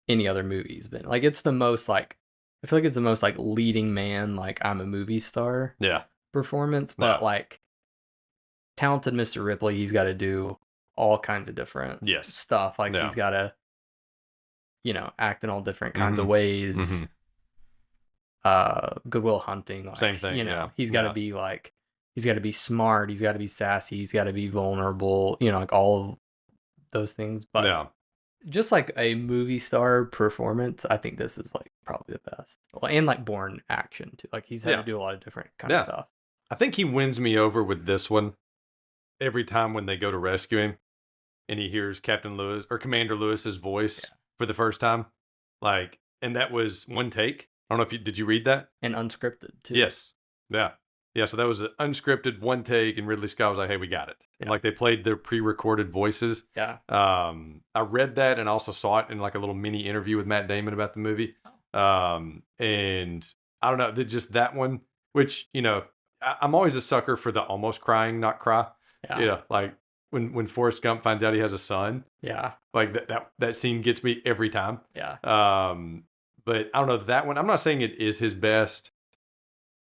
S3: any other movie he's been. Like, it's the most like, I feel like it's the most like leading man, like I'm a movie star.
S2: Yeah.
S3: Performance, but like Talented Mr. Ripley, he's got to do all kinds of different stuff. Like he's got to, act in all different kinds of ways. Good Will Hunting, like,
S2: same thing.
S3: He's got to be like, he's got to be smart. He's got to be sassy. He's got to be vulnerable. Like all of those things. But just like a movie star performance, I think this is like probably the best. And like Bourne action too. Like he's had to do a lot of different kind of stuff.
S2: I think he wins me over with this one. Every time when they go to rescue him, and he hears Captain Lewis or Commander Lewis's voice for the first time, like, and that was one take. I don't know if did you read that?
S3: And unscripted too.
S2: Yes. Yeah. Yeah. So that was an unscripted one take, and Ridley Scott was like, "Hey, we got it." And like they played their pre-recorded voices.
S3: Yeah.
S2: I read that and also saw it in like a little mini interview with Matt Damon about the movie. And I don't know, just that one, which I'm always a sucker for the almost crying, not cry.
S3: Yeah.
S2: Like when Forrest Gump finds out he has a son.
S3: Yeah.
S2: Like that scene gets me every time.
S3: Yeah.
S2: But I don't know, that one, I'm not saying it is his best,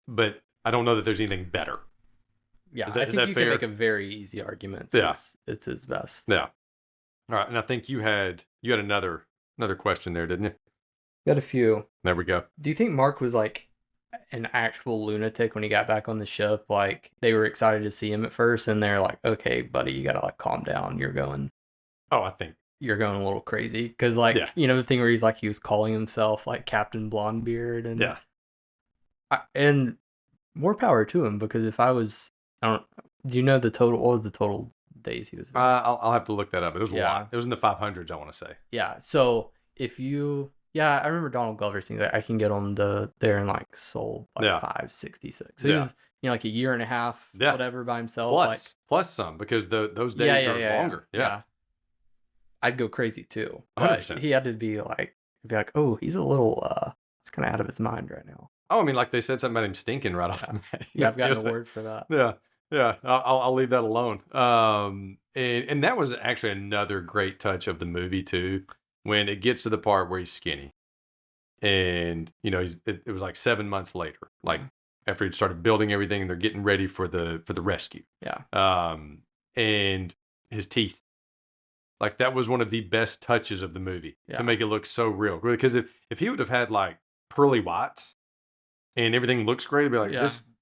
S2: but I don't know that there's anything better.
S3: Yeah, I think you can make a very easy argument. It's his best.
S2: Yeah. All right, and I think you had another question there, didn't you?
S3: Got a few.
S2: There we go.
S3: Do you think Mark was like an actual lunatic when he got back on the ship? Like they were excited to see him at first, and they're like, "Okay, buddy, you gotta like calm down.
S2: I think
S3: you're going a little crazy." Because like the thing where he's like he was calling himself like Captain Blondebeard, and and more power to him, because if I was, do you know the total? What was the total days he was there?
S2: I'll have to look that up. It was a lot. It was in the 500s, I want to say.
S3: Yeah. So if you, I remember Donald Glover saying that I can get on there in like Seoul by 566. So he was, like a year and a half, whatever, by himself.
S2: Plus some, because those days are longer. Yeah.
S3: I'd go crazy too.
S2: 100%.
S3: He had to be like, oh, he's a little, it's kind of out of his mind right now.
S2: Oh, I mean, like they said something about him stinking right off the bat.
S3: Yeah, I've got a word for that.
S2: Yeah. I'll leave that alone. And that was actually another great touch of the movie too, when it gets to the part where he's skinny, and it was like 7 months later, like after he'd started building everything, and they're getting ready for the rescue.
S3: Yeah.
S2: And his teeth, like that was one of the best touches of the movie to make it look so real. Because if he would have had like pearly whites and everything looks great, it'd be like,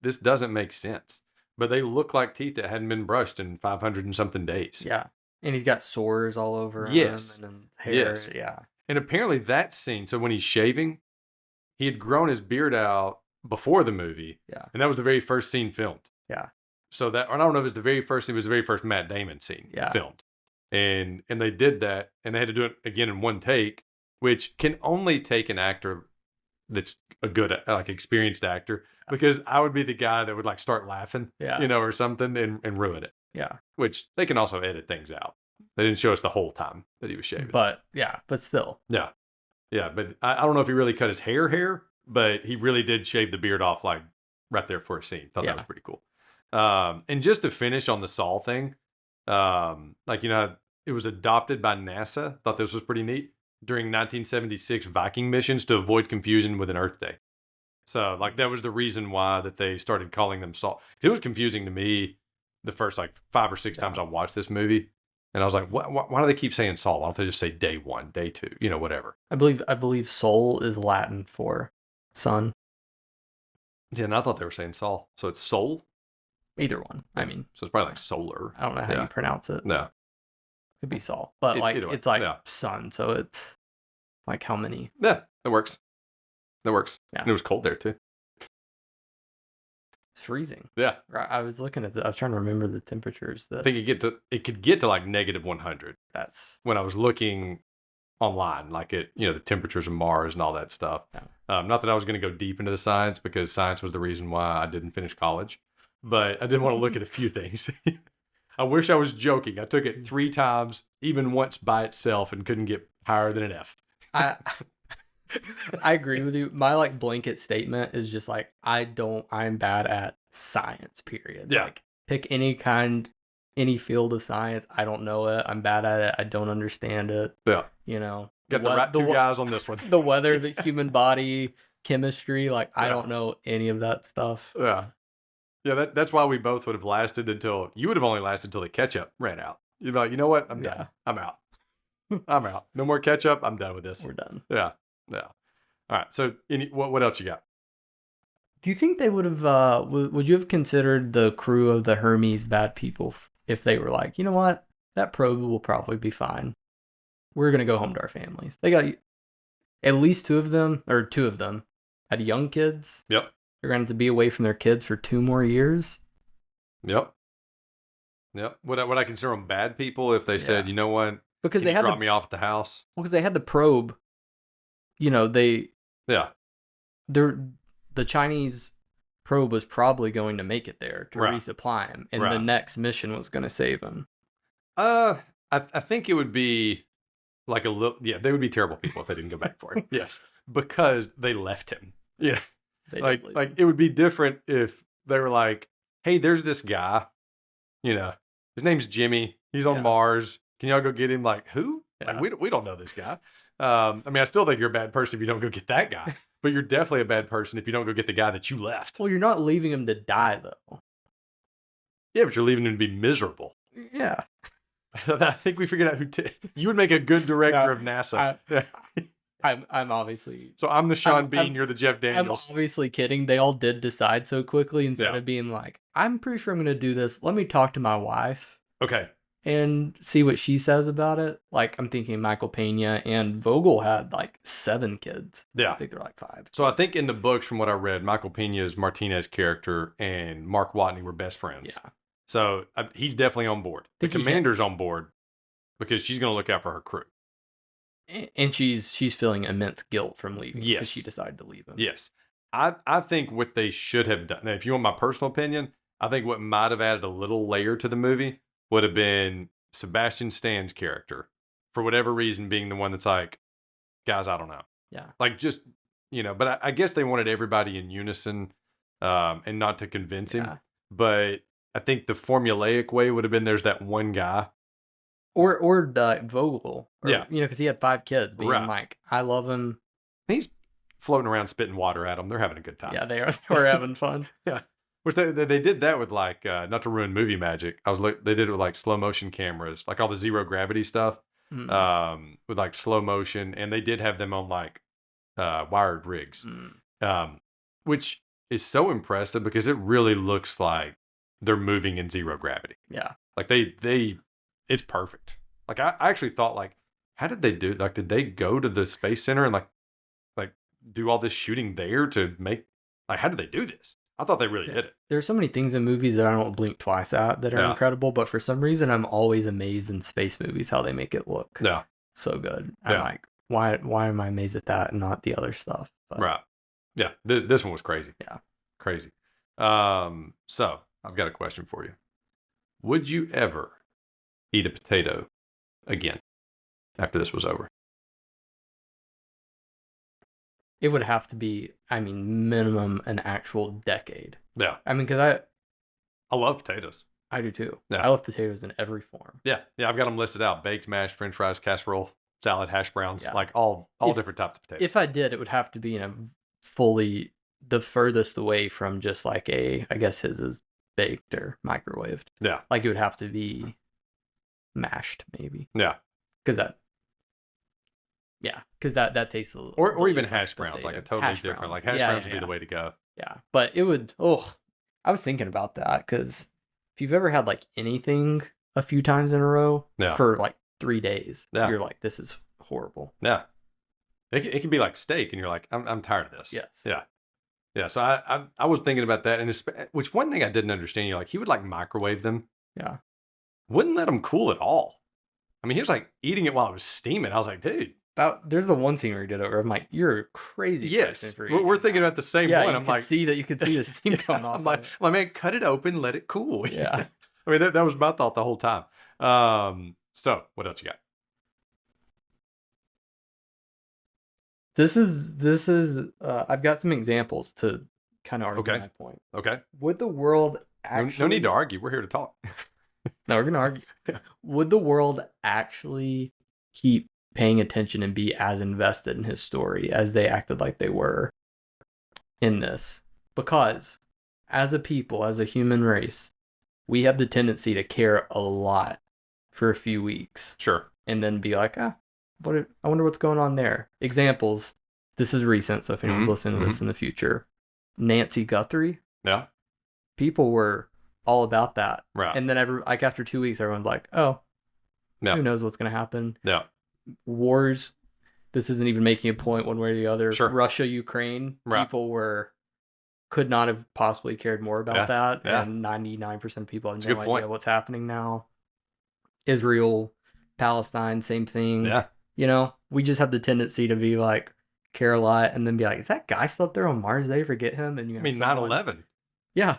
S2: this doesn't make sense. But they look like teeth that hadn't been brushed in 500 and something days.
S3: Yeah. And he's got sores all over him. And hair.
S2: Yes.
S3: Yeah.
S2: And apparently that scene, so when he's shaving, he had grown his beard out before the movie.
S3: Yeah.
S2: And that was the very first scene filmed.
S3: Yeah.
S2: So I don't know if it was the very first scene, it was the very first Matt Damon scene filmed. And they did that, and they had to do it again in one take, which can only take an actor that's a good, like, experienced actor, because I would be the guy that would like start laughing, or something, and ruin it.
S3: Yeah.
S2: Which they can also edit things out. They didn't show us the whole time that he was shaving.
S3: But still.
S2: Yeah. Yeah. But I don't know if he really cut his hair, but he really did shave the beard off like right there for a scene. Thought that was pretty cool. And just to finish on the Saul thing, it was adopted by NASA. Thought this was pretty neat. During 1976 Viking missions to avoid confusion with an Earth Day. So, like, that was the reason why that they started calling them Saul. It was confusing to me the first, like, 5 or 6 times I watched this movie. And I was like, why do they keep saying Saul? Why don't they just say day 1, day 2, whatever?
S3: I believe Sol is Latin for son.
S2: Yeah, and I thought they were saying Saul. So it's Sol?
S3: Either one. I mean.
S2: So it's probably like solar.
S3: I don't know how you pronounce it.
S2: No.
S3: Could be Saul. But it's like sun, so it's like how many?
S2: Yeah, that works. Yeah.
S3: And
S2: it was cold there too.
S3: It's freezing.
S2: Yeah.
S3: I was looking at I was trying to remember the temperatures.
S2: I think it could get to like -100.
S3: That's
S2: when I was looking online, like the temperatures of Mars and all that stuff.
S3: Yeah.
S2: Not that I was going to go deep into the science, because science was the reason why I didn't finish college. But I did want to look at a few things. I wish I was joking. I took it 3 times, even once by itself, and couldn't get higher than an F.
S3: I agree with you. My like blanket statement is just like, I'm bad at science, period.
S2: Yeah.
S3: Like, pick any field of science. I don't know it. I'm bad at it. I don't understand it.
S2: Yeah.
S3: You know,
S2: Got the right 2 guys on this one.
S3: The weather, the human body, chemistry. Like, I don't know any of that stuff.
S2: Yeah. Yeah, that's why we both would have lasted until, you would have only lasted until the ketchup ran out. You'd be like, you know what? I'm done. I'm out. I'm out. No more ketchup. I'm done with this.
S3: We're done.
S2: Yeah. Yeah. All right. So what else you got?
S3: Do you think they would have, would you have considered the crew of the Hermes bad people if they were like, you know what? That probe will probably be fine. We're going to go home to our families. They got at least 2 of them had young kids.
S2: Yep.
S3: They're going to have to be away from their kids for 2 more years.
S2: Yep. Would I consider them bad people if they said, you know what?
S3: Because they had
S2: drop me off at the house.
S3: Well, because they had the probe. You know, the Chinese probe was probably going to make it there to resupply him, and the next mission was going to save him.
S2: I think it would be like a little. Yeah, they would be terrible people if they didn't go back for him. Yes, because they left him. Yeah. Like it would be different if they were like, hey, there's this guy, you know, his name's Jimmy. He's on Mars. Can y'all go get him? Like, who?
S3: Yeah.
S2: Like, we don't know this guy. I mean, I still think you're a bad person if you don't go get that guy, but you're definitely a bad person if you don't go get the guy that you left.
S3: Well, you're not leaving him to die, though.
S2: Yeah, but you're leaving him to be miserable.
S3: Yeah.
S2: I think we figured out you would make a good director of NASA.
S3: I'm obviously.
S2: So I'm the Sean Bean, you're the Jeff Daniels.
S3: I'm obviously kidding. They all did decide so quickly instead of being like, I'm pretty sure I'm going to do this. Let me talk to my wife.
S2: Okay.
S3: And see what she says about it. Like, I'm thinking Michael Pena and Vogel had like 7 kids.
S2: Yeah.
S3: I think they're like 5.
S2: So I think in the books, from what I read, Michael Pena's Martinez character and Mark Watney were best friends.
S3: Yeah.
S2: So he's definitely on board. The commander's on board because she's going to look out for her crew.
S3: And she's feeling immense guilt from leaving.
S2: Yes.
S3: Because she decided to leave him.
S2: Yes. I think what they should have done, now, if you want my personal opinion, I think what might have added a little layer to the movie would have been Sebastian Stan's character, for whatever reason, being the one that's like, guys, I don't know.
S3: Yeah.
S2: Like, just, you know, but I guess they wanted everybody in unison and not to convince him. But I think the formulaic way would have been there's that one guy.
S3: Or the Vogel.
S2: You know,
S3: because he had 5 kids being like, I love him.
S2: He's floating around spitting water at them. They're having a good time.
S3: Yeah, they are. They were having fun.
S2: Yeah. Which they did that with, like, not to ruin movie magic. They did it with like slow motion cameras, like all the zero gravity stuff, with like slow motion, and they did have them on like wired rigs, which is so impressive because it really looks like they're moving in zero gravity.
S3: Yeah,
S2: like it's perfect. Like I actually thought, like, how did they do? Like, did they go to the Space Center and like do all this shooting there to make? Like, how did they do this? I thought they really did it.
S3: There's so many things in movies that I don't blink twice at that are incredible, but for some reason I'm always amazed in space movies how they make it look so good. I'm like, why am I amazed at that and not the other stuff? But,
S2: right. Yeah. This one was crazy.
S3: Yeah.
S2: Crazy. So I've got a question for you. Would you ever eat a potato again after this was over?
S3: It would have to be, minimum an actual decade.
S2: Yeah.
S3: Because
S2: I love potatoes.
S3: I do too.
S2: Yeah.
S3: I love potatoes in every form.
S2: Yeah. Yeah, I've got them listed out. Baked, mashed, french fries, casserole, salad, hash browns, like all different types of potatoes.
S3: If I did, it would have to be in a fully, the furthest away from just like I guess his is baked or microwaved.
S2: Yeah.
S3: Like it would have to be mashed maybe.
S2: Yeah.
S3: Because that tastes a little...
S2: Or even hash browns, like a totally different... Like hash browns would be the way to go.
S3: Yeah, but it would... I was thinking about that, because if you've ever had, like, anything a few times in a row for, like, 3 days, you're like, this is horrible.
S2: Yeah. It can be like steak, and you're like, I'm tired of this.
S3: Yes.
S2: Yeah. Yeah, so I was thinking about that, and which one thing I didn't understand, you're like, he would, like, microwave them.
S3: Yeah.
S2: Wouldn't let them cool at all. I mean, he was, like, eating it while it was steaming. I was like, dude...
S3: There's the one scene where he did it where I'm like, you're a crazy person for
S2: we're thinking about the same one. I'm like,
S3: you could see the steam coming off.
S2: I'm like, man, cut it open, let it cool.
S3: Yeah.
S2: I mean, that was my thought the whole time. So what else you got?
S3: This is I've got some examples to kind of argue my point.
S2: Okay.
S3: Would the world actually...
S2: No need to argue. We're here to talk.
S3: No, we're going to argue. Would the world actually keep paying attention and be as invested in his story as they acted like they were in this? Because as a people, as a human race, we have the tendency to care a lot for a few weeks.
S2: Sure.
S3: And then be like, I wonder what's going on there. Examples. This is recent, so if anyone's listening to this in the future. Nancy Guthrie.
S2: Yeah.
S3: People were all about that.
S2: Right.
S3: And then after 2 weeks, everyone's like, oh, who knows what's going to happen?
S2: Yeah.
S3: Wars. This isn't even making a point one way or the other.
S2: Sure.
S3: Russia, Ukraine.
S2: Right.
S3: People could not have possibly cared more about that.
S2: Yeah.
S3: And 99% of people have
S2: That's
S3: no idea what's happening now. Israel, Palestine, same thing.
S2: Yeah.
S3: You know, we just have the tendency to be like, care a lot and then be like, is that guy still up there on Mars? Did they forget him? And
S2: 9/11.
S3: Yeah.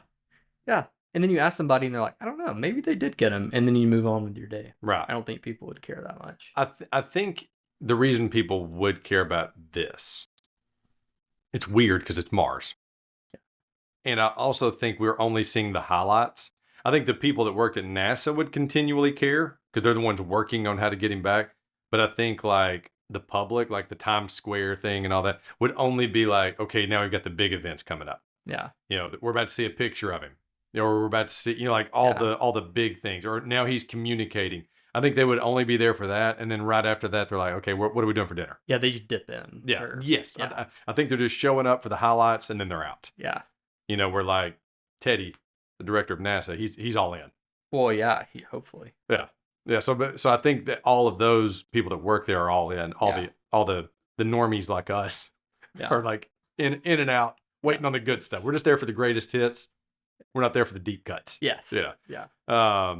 S3: Yeah. And then you ask somebody and they're like, I don't know, maybe they did get him. And then you move on with your day.
S2: Right.
S3: I don't think people would care that much.
S2: I think the reason people would care about this, it's weird because it's Mars. Yeah. And I also think we're only seeing the highlights. I think the people that worked at NASA would continually care because they're the ones working on how to get him back. But I think like the public, like the Times Square thing and all that, would only be like, okay, now we've got the big events coming up.
S3: Yeah.
S2: You know, we're about to see a picture of him. Or we're about to see, you know, like all the big things. Or now he's communicating. I think they would only be there for that. And then right after that, they're like, okay, what are we doing for dinner?
S3: Yeah, they just dip in.
S2: Yeah. Yes. Yeah. I think they're just showing up for the highlights and then they're out.
S3: Yeah.
S2: You know, we're like Teddy, the director of NASA, he's all in.
S3: Well, yeah, hopefully.
S2: Yeah. Yeah. So I think that all of those people that work there are all in. All the normies like us are like in and out, waiting on the good stuff. We're just there for the greatest hits. We're not there for the deep cuts.
S3: Yes.
S2: Yeah.
S3: Yeah.
S2: All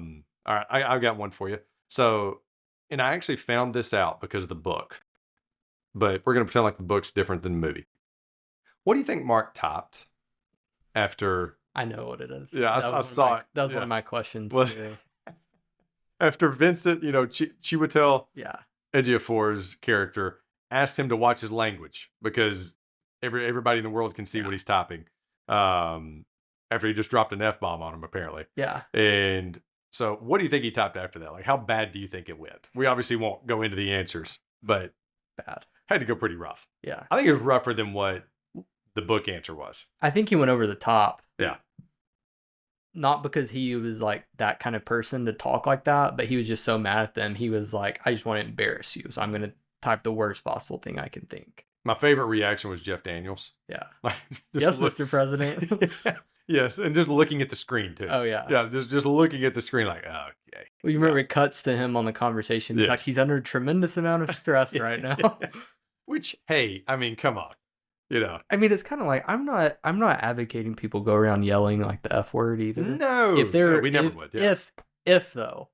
S2: right. I've got one for you. So, and I actually found this out because of the book, but we're going to pretend like the book's different than the movie. What do you think Mark typed after?
S3: I know what it is.
S2: Yeah, I saw it.
S3: That was one of my questions.
S2: After Vincent, Chiwetel
S3: yeah.
S2: Ejiofor's character asked him to watch his language because everybody in the world can see what he's typing. After he just dropped an F-bomb on him, apparently.
S3: Yeah.
S2: And so what do you think he typed after that? Like, how bad do you think it went? We obviously won't go into the answers, but
S3: bad.
S2: Had to go pretty rough.
S3: Yeah.
S2: I think it was rougher than what the book answer was.
S3: I think he went over the top.
S2: Yeah.
S3: Not because he was like that kind of person to talk like that, but he was just so mad at them. He was like, I just want to embarrass you, so I'm going to type the worst possible thing I can think.
S2: My favorite reaction was Jeff Daniels.
S3: Yeah. Yes, Mr. President.
S2: Yes, and just looking at the screen too.
S3: Oh yeah.
S2: Yeah, just looking at the screen like, oh, okay.
S3: Well, you remember it cuts to him on the conversation. Yes. Like he's under a tremendous amount of stress right now.
S2: Which, hey, I mean, come on.
S3: I mean, it's kind of like I'm not advocating people go around yelling like the F word either.
S2: No. We never would. Yeah.
S3: If though,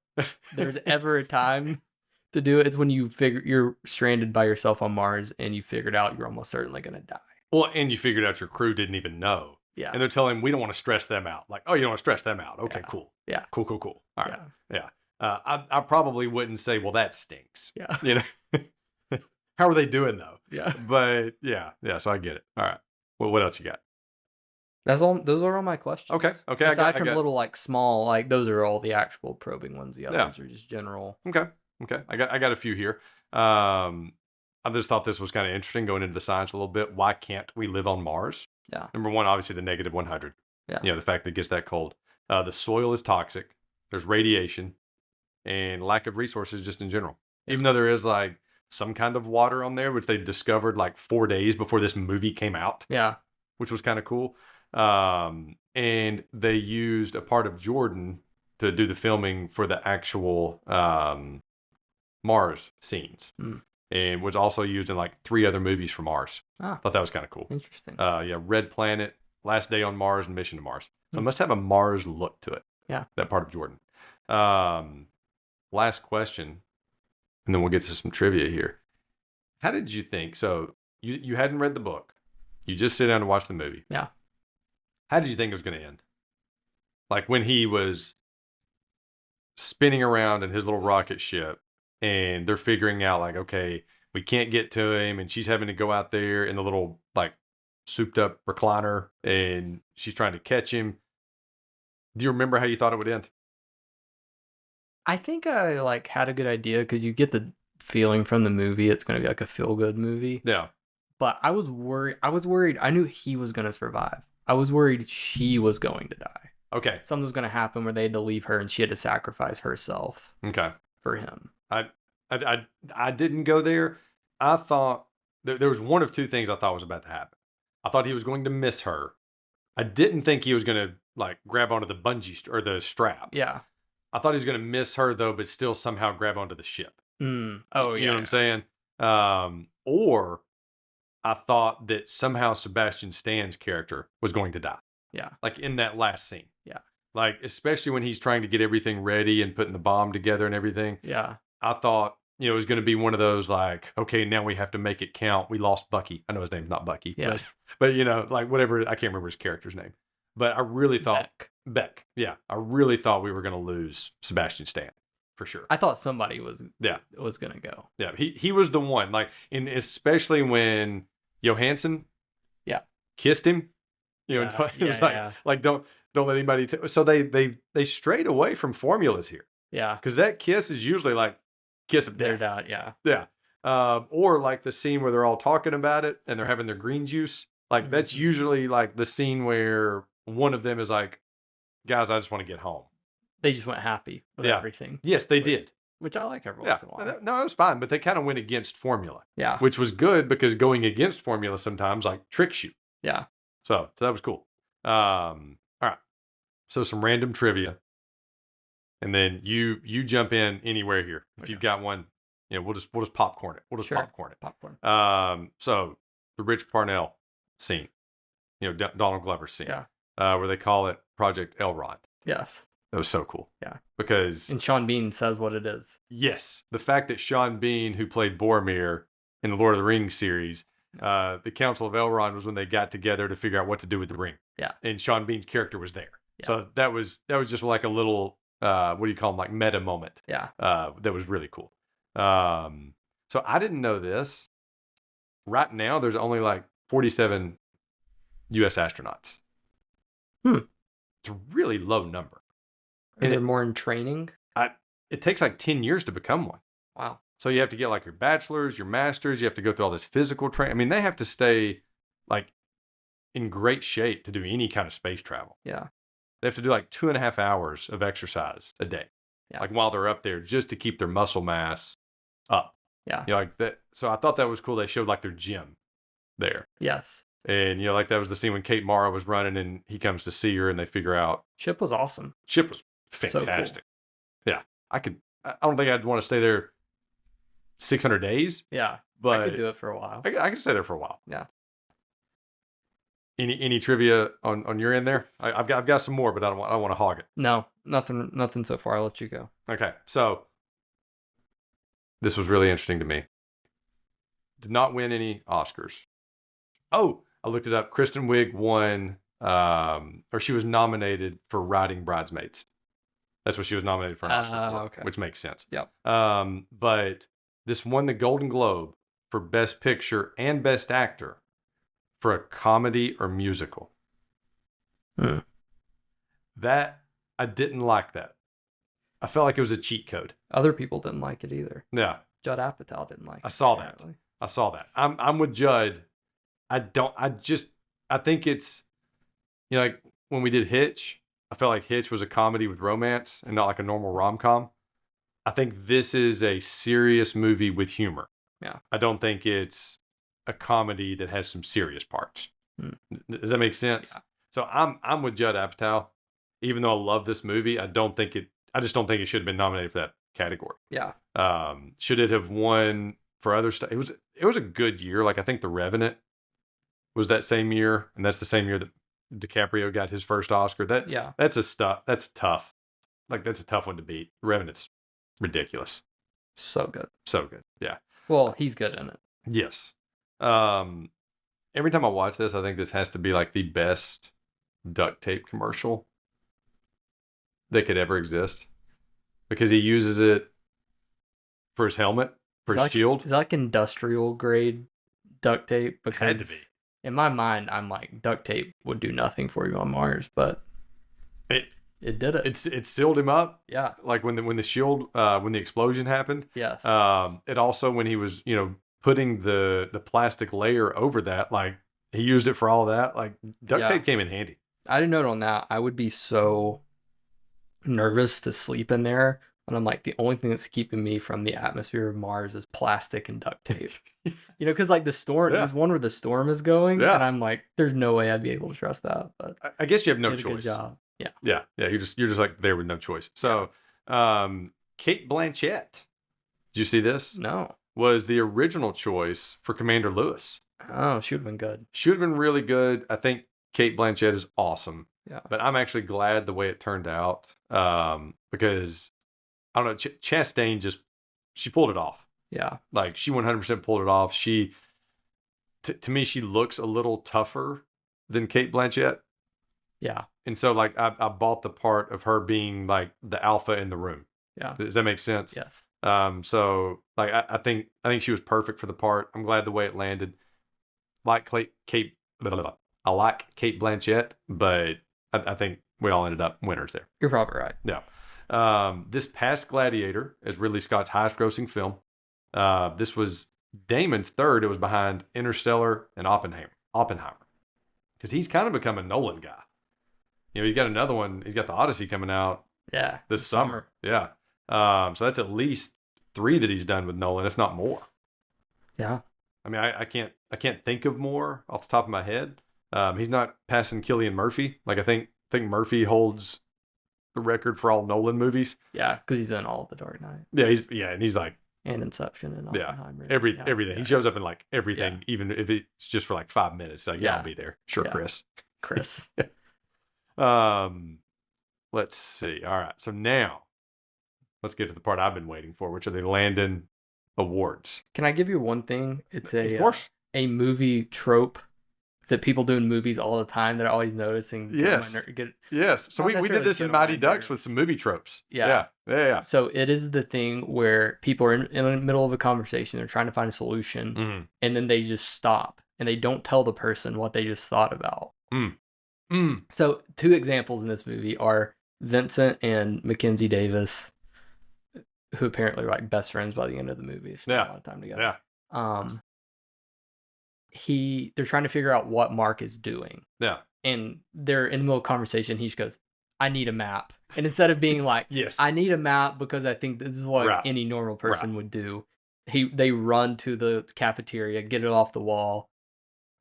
S3: there's ever a time to do it, it's when you're stranded by yourself on Mars and you figured out you're almost certainly going to die.
S2: Well, and you figured out your crew didn't even know.
S3: Yeah.
S2: And they're telling him, we don't want to stress them out. Like, oh, you don't want to stress them out. Okay, cool.
S3: Yeah.
S2: Cool. All right. Yeah. I probably wouldn't say, well, that stinks.
S3: Yeah.
S2: How are they doing though?
S3: Yeah.
S2: But yeah. So I get it. All right. Well, what else you got?
S3: That's all. Those are all my questions.
S2: Okay.
S3: Aside from little like small, like those are all the actual probing ones. The others are just general.
S2: Okay. I got a few here. I just thought this was kind of interesting going into the science a little bit. Why can't we live on Mars?
S3: Yeah.
S2: Number one, obviously the negative 100.
S3: Yeah.
S2: The fact that it gets that cold. The soil is toxic. There's radiation and lack of resources just in general. Even though there is like some kind of water on there, which they discovered like 4 days before this movie came out.
S3: Yeah.
S2: Which was kind of cool. And they used a part of Jordan to do the filming for the actual Mars scenes. And was also used in like 3 other movies from Mars. Thought that was kind of cool.
S3: Interesting.
S2: Red Planet, Last Day on Mars, and Mission to Mars. So it must have a Mars look to it.
S3: Yeah.
S2: That part of Jordan. Last question, and then we'll get to some trivia here. How did you think? So you hadn't read the book. You just sit down to watch the movie.
S3: Yeah.
S2: How did you think it was going to end? Like when he was spinning around in his little rocket ship and they're figuring out like, okay, we can't get to him, and she's having to go out there in the little like souped up recliner and she's trying to catch him. Do you remember how you thought it would end?
S3: I think I like had a good idea because you get the feeling from the movie it's going to be like a feel-good movie.
S2: Yeah.
S3: But I was worried. I knew he was going to survive. I was worried she was going to die.
S2: Okay.
S3: Something was going to happen where they had to leave her and she had to sacrifice herself.
S2: Okay.
S3: For him.
S2: I didn't go there. I thought there was one of two things I thought was about to happen. I thought he was going to miss her. I didn't think he was going to like grab onto the bungee or the strap.
S3: Yeah.
S2: I thought he was going to miss her though, but still somehow grab onto the ship.
S3: Oh, yeah.
S2: You know what I'm saying? Or I thought that somehow Sebastian Stan's character was going to die.
S3: Yeah.
S2: Like in that last scene.
S3: Yeah.
S2: Like, especially when he's trying to get everything ready and putting the bomb together and everything.
S3: Yeah.
S2: I thought, it was going to be one of those like, okay, now we have to make it count. We lost Bucky. I know his name's not Bucky.
S3: Yeah.
S2: But like whatever, I can't remember his character's name. But I really thought Beck. Yeah. I really thought we were going to lose Sebastian Stan for sure.
S3: I thought somebody was going to go.
S2: Yeah. He was the one, like, and especially when Johansson kissed him, it was like, don't let anybody, so they strayed away from formulas here.
S3: Yeah.
S2: Because that kiss is usually like kiss of death.
S3: Yeah.
S2: Yeah. Or like the scene where they're all talking about it and they're having their green juice. Like that's usually like the scene where one of them is like, guys, I just want to get home.
S3: They just went happy with everything.
S2: Yes, they did.
S3: Which I like every once in a while.
S2: No, it was fine, but they kind of went against formula.
S3: Yeah.
S2: Which was good because going against formula sometimes like tricks you.
S3: Yeah.
S2: So that was cool. All right. So some random trivia. And then you jump in anywhere here. If you've got one, we'll just popcorn it. We'll just popcorn it.
S3: Popcorn.
S2: So the Rich Parnell scene, Donald Glover's scene.
S3: Yeah.
S2: Where they call it Project Elrond.
S3: Yes.
S2: That was so cool.
S3: Yeah.
S2: Because
S3: and Sean Bean says what it is.
S2: Yes. The fact that Sean Bean, who played Boromir in the Lord of the Rings series, the Council of Elrond was when they got together to figure out what to do with the ring.
S3: Yeah.
S2: And Sean Bean's character was there.
S3: Yeah.
S2: So that was just like a little what do you call them, like meta moment.
S3: Yeah.
S2: That was really cool. So I didn't know this. Right now there's only like 47 US astronauts. It's a really low number.
S3: And they're more in training?
S2: It takes like 10 years to become one.
S3: Wow.
S2: So you have to get like your bachelor's, your master's, you have to go through all this physical training. I mean, they have to stay like in great shape to do any kind of space travel.
S3: Yeah.
S2: They have to do like 2.5 hours of exercise a day.
S3: Yeah.
S2: Like while they're up there just to keep their muscle mass up.
S3: Yeah.
S2: Like that. So I thought that was cool. They showed like their gym there.
S3: Yes.
S2: And, like that was the scene when Kate Mara was running and he comes to see her and they figure out.
S3: Chip was awesome.
S2: Chip was fantastic. So cool. Yeah. I don't think I'd want to stay there 600 days.
S3: Yeah.
S2: But
S3: I could do it for a while.
S2: I could stay there for a while.
S3: Yeah.
S2: Any trivia on your end there? I've got some more, but I don't want to hog it.
S3: No, nothing so far. I'll let you go.
S2: Okay. So this was really interesting to me. Did not win any Oscars. Oh, I looked it up. Kristen Wiig won, or she was nominated for writing Bridesmaids. That's what she was nominated for an Oscar for,
S3: okay.
S2: Which makes sense.
S3: Yep.
S2: But this won the Golden Globe for Best Picture and Best Actor for a comedy or musical. That, I didn't like that. I felt like it was a cheat code.
S3: Other people didn't like it either.
S2: Yeah.
S3: Judd Apatow didn't like it.
S2: I saw that. I'm with Judd. I think it's, like when we did Hitch, I felt like Hitch was a comedy with romance and not like a normal rom-com. I think this is a serious movie with humor.
S3: Yeah.
S2: I don't think it's a comedy that has some serious parts. Does that make sense? Yeah. So I'm with Judd Apatow. Even though I love this movie, I just don't think it should have been nominated for that category. Yeah. Should it have won for other stuff? It was a good year. Like I think The Revenant was that same year, and that's the same year that DiCaprio got his first Oscar. That's tough. Like that's a tough one to beat. The Revenant's ridiculous.
S3: So good.
S2: Yeah.
S3: Well, he's good in it.
S2: Yes. Every time I watch this, I think this has to be like the best duct tape commercial that could ever exist, because he uses it for his helmet, for his shield.
S3: Is that like industrial grade duct tape?
S2: It had to be.
S3: In my mind, I'm like, duct tape would do nothing for you on Mars, but it did it.
S2: It sealed him up.
S3: Yeah.
S2: Like when the shield, when the explosion happened.
S3: Yes.
S2: It also, when he was, putting the plastic layer over that, like he used it for all that. Like duct tape came in handy.
S3: I didn't note on that. I would be so nervous to sleep in there. And I'm like, the only thing that's keeping me from the atmosphere of Mars is plastic and duct tape. Because like the storm, there's one where the storm is going, and I'm like, there's no way I'd be able to trust that. But
S2: I guess you have no
S3: choice.
S2: Good
S3: job. Yeah.
S2: Yeah. You're just like there with no choice. So, Cate Blanchett, did you see this?
S3: No.
S2: Was the original choice for Commander Lewis.
S3: Oh, she would have been good.
S2: She would have been really good. I think Cate Blanchett is awesome.
S3: Yeah.
S2: But I'm actually glad the way it turned out, because I don't know, Chastain she pulled it off.
S3: Yeah.
S2: Like she 100% pulled it off. She, to me, she looks a little tougher than Cate Blanchett.
S3: Yeah.
S2: And so like I bought the part of her being like the alpha in the room.
S3: Yeah.
S2: Does that make sense?
S3: Yes.
S2: So like I think she was perfect for the part. I'm glad the way it landed. I like Cate Blanchett, but I think we all ended up winners there.
S3: You're probably right.
S2: Yeah. This past Gladiator is Ridley Scott's highest grossing film. This was Damon's third. It was behind Interstellar and Oppenheimer. Because he's kind of become a Nolan guy. He's got another one. He's got the Odyssey coming out.
S3: Yeah.
S2: This summer. Yeah. So that's at least 3 that he's done with Nolan, if not more.
S3: Yeah.
S2: I mean, I can't think of more off the top of my head. He's not passing Cillian Murphy. Like I think Murphy holds the record for all Nolan movies.
S3: Yeah, because he's in all the Dark Knight.
S2: Yeah, and he's like
S3: Inception and Oppenheimer.
S2: Everything. Yeah. He shows up in like everything, even if it's just for like 5 minutes. Like, I'll be there. Sure, Chris. Let's see. All right, so now let's get to the part I've been waiting for, which are the Landon Awards.
S3: Can I give you one thing? It's
S2: of course.
S3: A movie trope that people do in movies all the time that are always noticing.
S2: Yes. So we did this in Mighty Ducks with some movie tropes.
S3: Yeah.
S1: So it is the thing where people are in the middle of a conversation, they're trying to find a solution, and then they just stop and they don't tell the person what they just thought about. So 2 examples in this movie are Vincent and Mackenzie Davis, who apparently are like best friends by the end of the movie. They spend a lot of time together. They're trying to figure out what Mark is doing.
S2: Yeah.
S1: And they're in the middle of a conversation. He just goes, I need a map. And instead of being like,
S2: yes,
S1: I need a map because I think this is what any normal person would do, they run to the cafeteria, get it off the wall,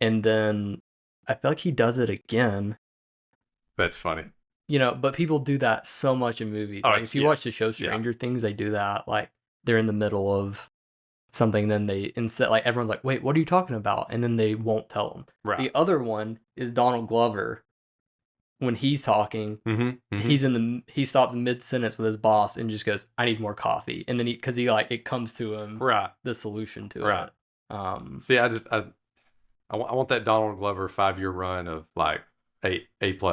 S1: and then I feel like he does it again.
S2: That's funny.
S1: But people do that so much in movies. Like if you watch the show Stranger Things, they do that. Like they're in the middle of something, then they instead like everyone's like, wait, what are you talking about? And then they won't tell them.
S2: Right.
S1: The other one is Donald Glover. When he's talking, he stops mid-sentence with his boss and just goes, I need more coffee. And then because it comes to him, the solution to it.
S2: See, I want that Donald Glover 5-year run of like A+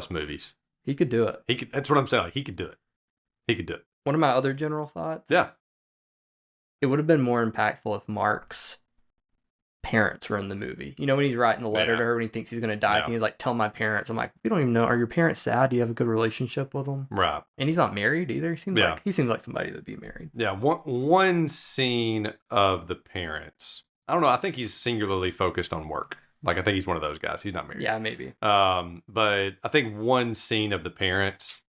S2: movies.
S1: He could do it.
S2: That's what I'm saying. Like, he could do it.
S1: One of my other general thoughts.
S2: Yeah.
S1: It would have been more impactful if Mark's parents were in the movie. When he's writing the letter to her when he thinks he's going to die, and he's like, tell my parents. I'm like, we don't even know. Are your parents sad? Do you have a good relationship with them?
S2: Right.
S1: And he's not married either. He seems like somebody that'd be married.
S2: Yeah. One scene of the parents. I don't know. I think he's singularly focused on work. Like, I think he's one of those guys. He's not married.
S1: Yeah, maybe.
S2: But I think one scene of the parents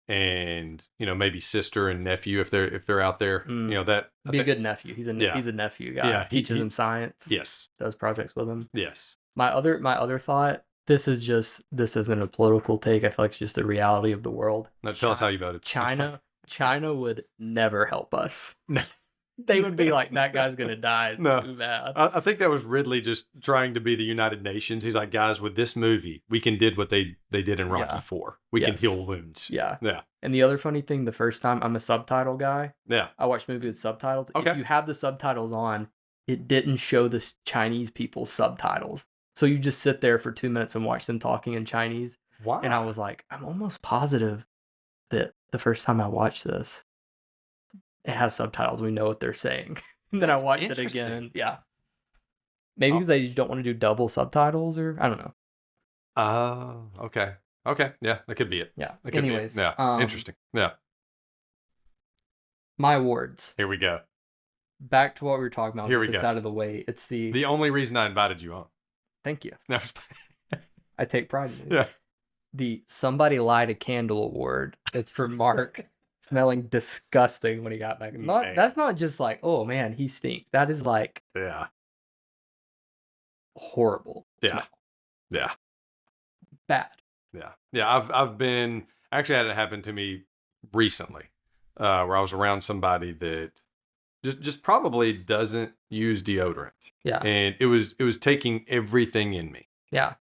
S2: and, maybe sister and nephew, if they're out there, that
S1: be a good nephew. He's a nephew guy.
S2: Yeah,
S1: teaches him science.
S2: Yes.
S1: Does projects with him.
S2: Yes.
S1: My other thought, this isn't a political take. I feel like it's just the reality of the world.
S2: Now tell us how you voted.
S1: China would never help us. They would be like, that guy's going to die. It's too bad.
S2: I think that was Ridley just trying to be the United Nations. He's like, guys, with this movie, we can did what they did in Rocky 4. We can heal wounds.
S1: Yeah.
S2: Yeah.
S1: And the other funny thing, the first time, I'm a subtitle guy.
S2: Yeah.
S1: I watch movies with subtitles.
S2: Okay.
S1: If you have the subtitles on, it didn't show the Chinese people's subtitles. So you just sit there for 2 minutes and watch them talking in Chinese.
S2: Wow.
S1: And I was like, I'm almost positive that the first time I watched this, it has subtitles. We know what they're saying. And then I watched it again. Yeah. Maybe because they just don't want to do double subtitles, or I don't know.
S2: Oh, okay. Okay. Yeah, that could be it.
S1: Yeah.
S2: That could
S1: Anyways.
S2: be it. Yeah. Interesting. Yeah.
S1: My awards.
S2: Here we go.
S1: Back to what we were talking about.
S2: Here we go.
S1: Out of the way. It's the
S2: only reason I invited you on.
S1: Thank you.
S2: No.
S1: I take pride in it.
S2: Yeah.
S1: The Somebody Light a Candle Award. It's for Mark smelling disgusting when he got back. That's not just like, oh man, he stinks. That is like horrible.
S2: Yeah.
S1: Smell.
S2: Yeah.
S1: Bad.
S2: Yeah. Yeah. I've been actually had it happen to me recently, where I was around somebody that just probably doesn't use deodorant.
S1: Yeah.
S2: And it was taking everything in me.
S1: Yeah.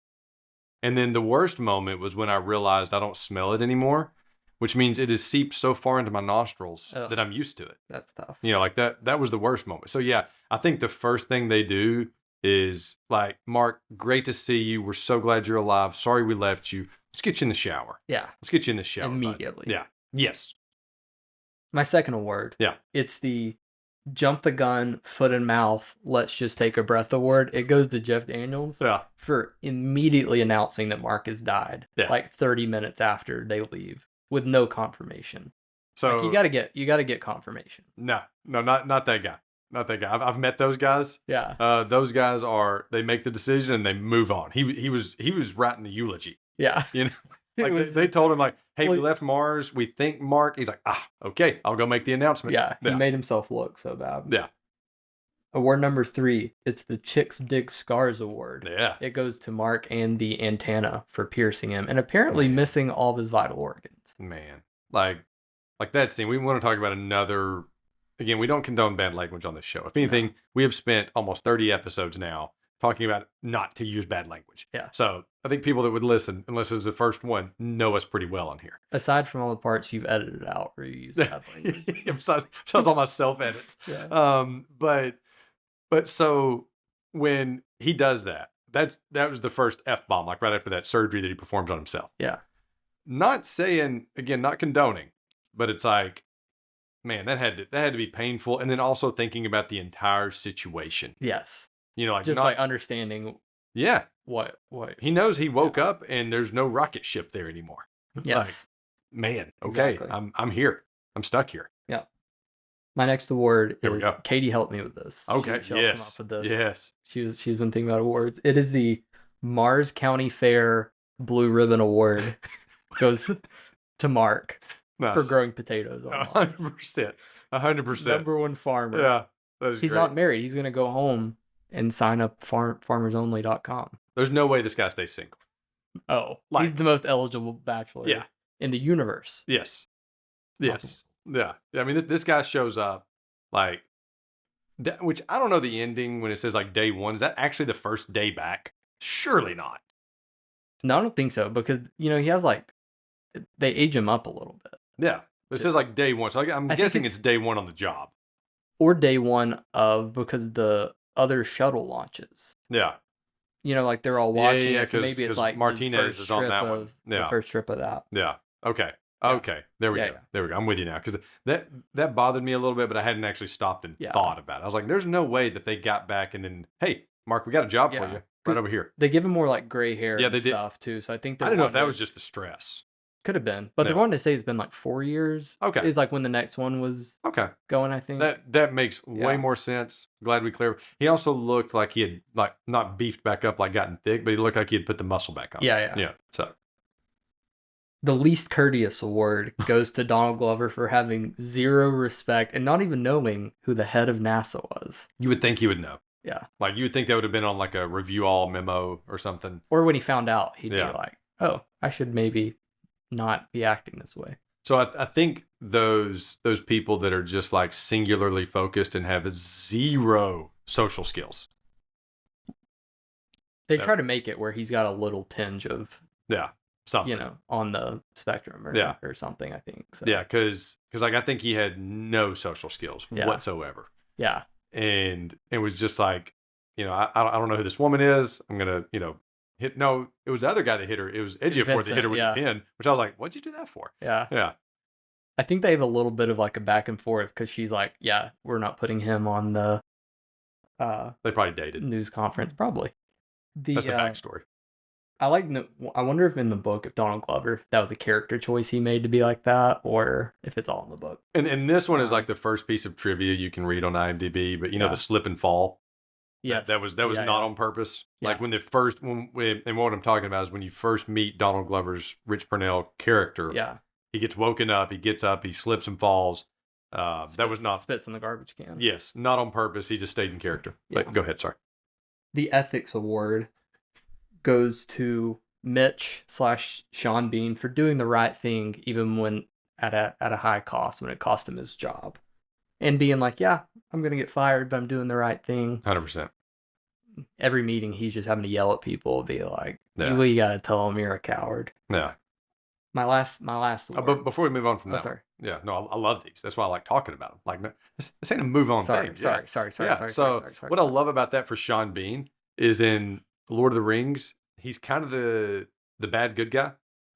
S2: And then the worst moment was when I realized I don't smell it anymore, which means it has seeped so far into my nostrils that I'm used to it.
S1: That's tough.
S2: You know, like that was the worst moment. So yeah, I think the first thing they do is like, Mark, great to see you. We're so glad you're alive. Sorry we left you. Let's get you in the shower.
S1: Yeah.
S2: Let's get you in the shower.
S1: Immediately.
S2: Bud. Yeah. Yes.
S1: My second award.
S2: Yeah.
S1: It's the jump the gun, foot and mouth, let's just take a breath award. It goes to Jeff Daniels for immediately announcing that Mark has died.
S2: Yeah.
S1: Like 30 minutes after they leave with no confirmation. So like you gotta get confirmation.
S2: No, not that guy. Not that guy. I've met those guys.
S1: Yeah.
S2: Those guys they make the decision and they move on. He was writing the eulogy.
S1: Yeah.
S2: You know, like they told him like, hey, we left Mars. We think Mark. He's like, okay, I'll go make the announcement.
S1: Yeah. He made himself look so bad.
S2: Yeah.
S1: Award number 3. It's the Chicks Dig Scars Award.
S2: Yeah.
S1: It goes to Mark and the antenna for piercing him and apparently missing all of his vital organs.
S2: Man, like that scene. We want to talk about another. Again, we don't condone bad language on this show. If anything, we have spent almost 30 episodes now talking about not to use bad language.
S1: Yeah.
S2: So I think people that would listen, unless it's the first one, know us pretty well on here.
S1: Aside from all the parts you've edited out where you use bad language.
S2: besides all my self edits.
S1: Yeah.
S2: But so when he does that was the first F-bomb, like right after that surgery that he performs on himself.
S1: Yeah.
S2: Not saying, again, not condoning, but it's like, man, that had to be painful. And then also thinking about the entire situation.
S1: Yes.
S2: You know, like
S1: just like understanding.
S2: Yeah.
S1: What
S2: he knows he woke up and there's no rocket ship there anymore.
S1: Yes.
S2: Like, man, okay, exactly. I'm here. I'm stuck here.
S1: Yeah. My next award
S2: Here
S1: is Katie helped me with this.
S2: Okay.
S1: She helped come up with this.
S2: Yes.
S1: She's been thinking about awards. It is the Mars County Fair Blue Ribbon Award. Goes to Mark for growing potatoes on Mars.
S2: 100%. 100%.
S1: Number one farmer.
S2: Yeah. That is
S1: He's
S2: great.
S1: not married. He's going to go home and sign up farmersonly.com.
S2: There's no way this guy stays single.
S1: Oh, he's the most eligible bachelor in the universe.
S2: Yes. Yes. Yeah. I mean, this guy shows up like, which I don't know the ending when it says like day 1. Is that actually the first day back? Surely not.
S1: No, I don't think so because, he has like, they age him up a little bit.
S2: Yeah. It says like day 1. So I'm guessing it's day 1 on the job.
S1: Or day 1 of, because the other shuttle launches.
S2: Yeah.
S1: Like they're all watching
S2: it.
S1: So maybe it's like
S2: Martinez is on that one. Yeah.
S1: The first trip of that.
S2: Yeah. Okay. Yeah. Okay. There we go. Yeah. There we go. I'm with you now. Because that bothered me a little bit, but I hadn't actually stopped and thought about it. I was like, there's no way that they got back and then, hey, Mark, we got a job for you right over here.
S1: They give him more like gray hair
S2: and
S1: stuff too. So I think
S2: I didn't know if that was just the stress.
S1: Could have been. But they wanted to say it's been like 4 years.
S2: Okay.
S1: Is like when the next one was going, I think.
S2: That makes way more sense. Glad we cleared. He also looked like he had like not beefed back up, like gotten thick, but he looked like he had put the muscle back on.
S1: Yeah.
S2: So
S1: the least courteous award goes to Donald Glover for having zero respect and not even knowing who the head of NASA was.
S2: You would think he would know.
S1: Yeah.
S2: Like you would think that would have been on like a review all memo or something.
S1: Or when he found out, he'd be like, oh, I should maybe not be acting this way.
S2: So I think those people that are just like singularly focused and have zero social skills.
S1: They try to make it where he's got a little tinge of
S2: something,
S1: on the spectrum or something, I think. So.
S2: Yeah, because like I think he had no social skills whatsoever.
S1: Yeah.
S2: and it was just like, I don't know who this woman is. I'm gonna, hit. No, it was the other guy that hit her. It was Ejiofor that hit her with the pin, which I was like, what'd you do that for?
S1: Yeah. I think they have a little bit of like a back and forth because she's like, yeah, we're not putting him on the
S2: they probably dated
S1: news conference. Probably.
S2: That's the backstory.
S1: I wonder if in the book, if Donald Glover, that was a character choice he made to be like that, or if it's all in the book.
S2: And this one is like the first piece of trivia you can read on IMDb, but the slip and fall.
S1: Yes.
S2: That was not on purpose. Yeah. Like and what I'm talking about is when you first meet Donald Glover's Rich Purnell character.
S1: Yeah.
S2: He gets woken up, he gets up, he slips and falls. That was not...
S1: Spits in the garbage can.
S2: Yes, not on purpose. He just stayed in character. Yeah. Go ahead, sorry.
S1: The Ethics Award goes to Mitch/Sean Bean for doing the right thing, even when at a high cost, when it cost him his job. And being like, yeah, I'm going to get fired, but I'm doing the right thing.
S2: 100%.
S1: Every meeting, he's just having to yell at people, be like, well, you got to tell them you're a coward.
S2: Yeah.
S1: My last word.
S2: But before we move on from that,
S1: sorry.
S2: Yeah, no, I love these. That's why I like talking about them. Like, this ain't a move on thing.
S1: Sorry.
S2: So what I love about that for Sean Bean is in Lord of the Rings, he's kind of the bad good guy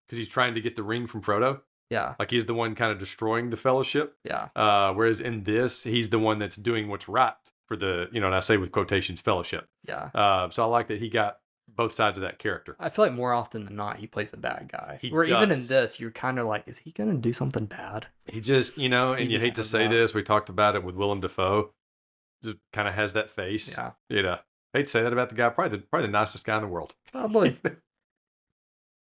S2: because he's trying to get the ring from Frodo.
S1: Yeah.
S2: Like he's the one kind of destroying the Fellowship.
S1: Yeah.
S2: Whereas in this, he's the one that's doing what's right for the, and I say with quotations, Fellowship.
S1: Yeah.
S2: So I like that he got both sides of that character.
S1: I feel like more often than not, he plays a bad guy.
S2: Does.
S1: Even in this, you're kind of like, is he going to do something bad?
S2: He just, and you hate to say this, we talked about it with Willem Dafoe, just kind of has that face.
S1: Yeah.
S2: Hate to say that about the guy, probably the nicest guy in the world.
S1: Probably.